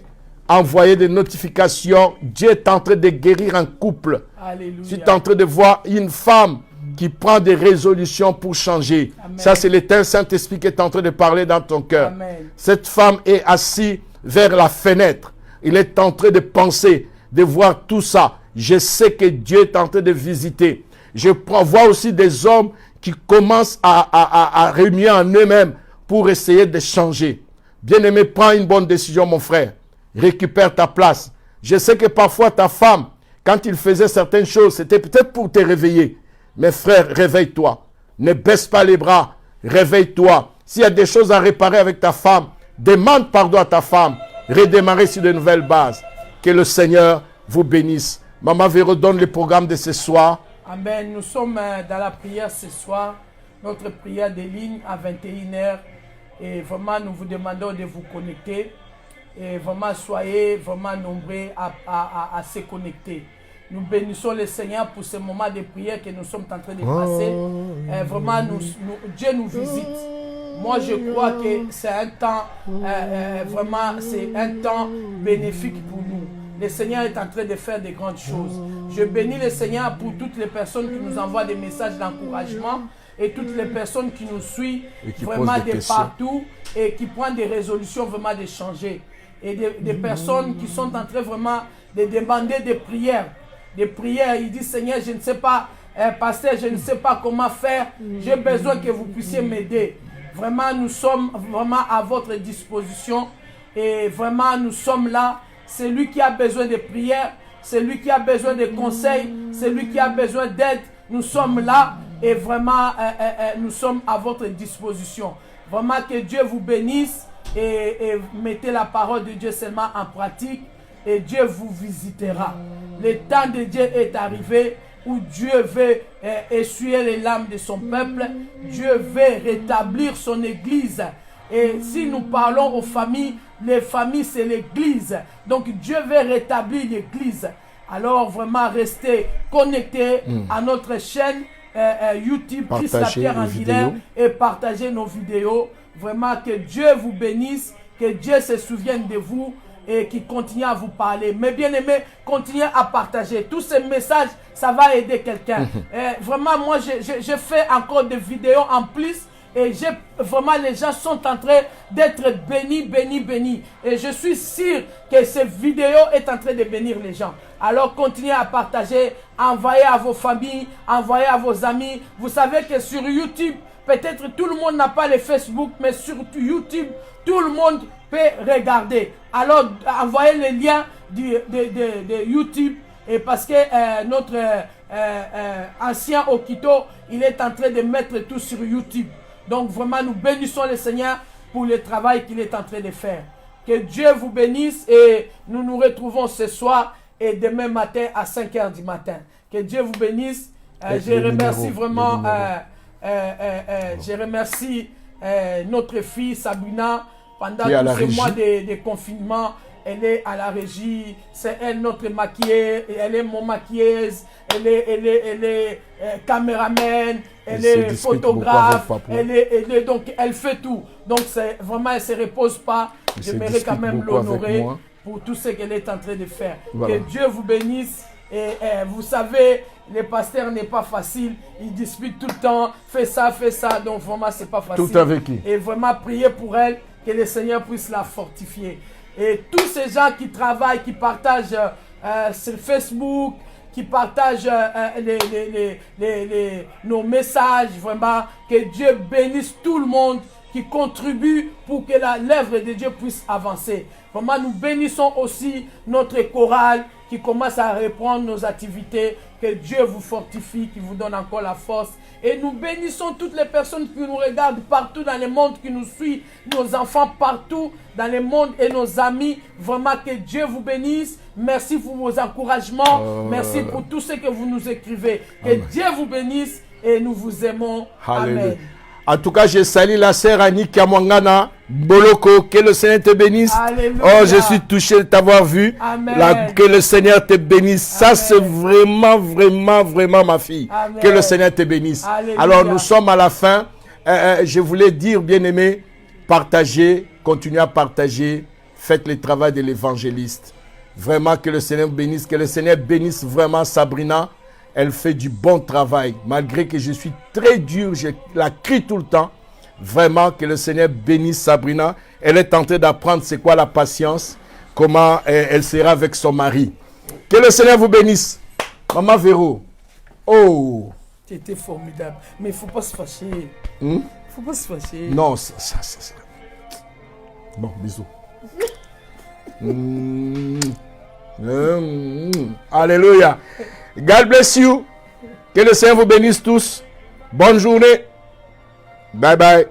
Speaker 2: envoyez des notifications. Dieu est en train de guérir un couple.
Speaker 3: Alléluia.
Speaker 2: Je suis en train de voir une femme qui prend des résolutions pour changer.
Speaker 3: Amen.
Speaker 2: Ça, c'est l'éternel Saint-Esprit qui est en train de parler dans ton cœur.
Speaker 3: Amen.
Speaker 2: Cette femme est assise vers la fenêtre. Il est en train de penser, de voir tout ça. Je sais que Dieu est en train de visiter. Je vois aussi des hommes qui commencent à réunir en eux-mêmes pour essayer de changer. Bien-aimé, prends une bonne décision, mon frère. Récupère ta place. Je sais que parfois ta femme, quand il faisait certaines choses, c'était peut-être pour te réveiller. Mais frère, réveille-toi. Ne baisse pas les bras. Réveille-toi. S'il y a des choses à réparer avec ta femme, demande pardon à ta femme. Redémarrer sur de nouvelles bases. Que le Seigneur vous bénisse. Maman Véro donne le programme de ce soir.
Speaker 3: Amen. Nous sommes dans la prière ce soir. Notre prière de ligne à 21h. Et vraiment, nous vous demandons de vous connecter. Et vraiment, soyez vraiment nombreux à se connecter. Nous bénissons le Seigneur pour ce moment de prière que nous sommes en train de passer. Vraiment, Dieu nous visite. Moi, je crois que c'est un temps, vraiment, c'est un temps bénéfique pour nous. Le Seigneur est en train de faire de grandes choses. Je bénis le Seigneur pour toutes les personnes qui nous envoient des messages d'encouragement. et toutes les personnes qui nous suivent
Speaker 1: Et qui
Speaker 3: vraiment
Speaker 1: posent des
Speaker 3: de
Speaker 1: questions.
Speaker 3: partout et qui prennent des résolutions vraiment de changer. Et des personnes qui sont en train vraiment de demander des prières. Des prières, ils disent Seigneur, je ne sais pas, pasteur, je ne sais pas comment faire, j'ai besoin que vous puissiez m'aider. Vraiment, nous sommes vraiment à votre disposition et vraiment nous sommes là. C'est lui qui a besoin de prières, c'est lui qui a besoin de conseils, c'est lui qui a besoin d'aide. Nous sommes là et vraiment nous sommes à votre disposition. Vraiment que Dieu vous bénisse et mettez la parole de Dieu seulement en pratique et Dieu vous visitera. Le temps de Dieu est arrivé où Dieu veut essuyer les larmes de son peuple. Dieu veut rétablir son église. Et si nous parlons aux familles, les familles c'est l'église. Donc Dieu veut rétablir l'église. Alors vraiment restez connectés à notre chaîne YouTube Christ la Pierre Angulaire et partagez nos vidéos. Vraiment que Dieu vous bénisse, que Dieu se souvienne de vous et qui continue à vous parler. Mais bien aimé, continuez à partager. Tous ces messages, ça va aider quelqu'un. Vraiment, moi, je fais encore des vidéos en plus. Et vraiment, les gens sont en train d'être bénis, bénis, bénis. Et je suis sûr que cette vidéo est en train de bénir les gens. Alors, continuez à partager, envoyez à vos familles, envoyez à vos amis. Vous savez que sur YouTube, peut-être tout le monde n'a pas le Facebook, mais sur YouTube, tout le monde peut regarder. Alors, envoyez le lien de YouTube. Et parce que notre ancien Okito, il est en train de mettre tout sur YouTube. Donc vraiment, nous bénissons le Seigneur pour le travail qu'il est en train de faire. Que Dieu vous bénisse et nous nous retrouvons ce soir et demain matin à 5 h du matin. Que Dieu vous bénisse. Je remercie vraiment, je remercie notre fille Sabrina pendant tous ces mois de confinement. Elle est à la régie, c'est elle notre maquilleuse, elle est mon maquilleuse, elle est caméraman, elle est photographe, donc elle fait tout. Donc c'est vraiment, elle ne se repose pas. J'aimerais quand même l'honorer pour tout ce qu'elle est en train de faire. Voilà. Que Dieu vous bénisse. Et vous savez, les pasteurs n'est pas facile. Ils disputent tout le temps, fais ça, donc vraiment c'est pas facile.
Speaker 1: Tout avec qui.
Speaker 3: Et vraiment priez pour elle, que le Seigneur puisse la fortifier. Et tous ces gens qui travaillent, qui partagent sur Facebook, qui partagent nos messages, vraiment, que Dieu bénisse tout le monde qui contribue pour que l'œuvre de Dieu puisse avancer. Vraiment, nous bénissons aussi notre chorale qui commence à reprendre nos activités. Que Dieu vous fortifie, qui vous donne encore la force. Et nous bénissons toutes les personnes qui nous regardent partout dans le monde, qui nous suivent, nos enfants partout dans le monde et nos amis. Vraiment que Dieu vous bénisse. Merci pour vos encouragements. Merci pour tout ce que vous nous écrivez. Que Dieu vous bénisse et nous vous aimons.
Speaker 1: Alléluia.
Speaker 3: Amen.
Speaker 1: En tout cas, je salue la sœur Annie Kamwangana, Boloko, que le Seigneur te bénisse.
Speaker 3: Alléluia.
Speaker 1: Oh, je suis touché de t'avoir vu. Que le Seigneur te bénisse.
Speaker 3: Amen.
Speaker 1: Ça, c'est vraiment, vraiment, vraiment ma fille.
Speaker 3: Amen.
Speaker 1: Que le Seigneur te bénisse.
Speaker 3: Alléluia.
Speaker 1: Alors, nous sommes à la fin. Je voulais dire, bien-aimés, partagez, continuez à partager. Faites le travail de l'évangéliste. Vraiment, que le Seigneur bénisse. Que le Seigneur bénisse vraiment Sabrina. Elle fait du bon travail. Malgré que je suis très dur, je la crie tout le temps. Vraiment, que le Seigneur bénisse Sabrina. Elle est en train d'apprendre c'est quoi la patience, comment elle sera avec son mari. Que le Seigneur vous bénisse. Maman Véro. Oh.
Speaker 3: C'était formidable. Mais il ne faut pas se fâcher. Il ne faut pas se fâcher.
Speaker 1: Non, ça. Bon, bisous. Alléluia. God bless you. Que le Seigneur vous bénisse tous. Bonne journée. Bye bye.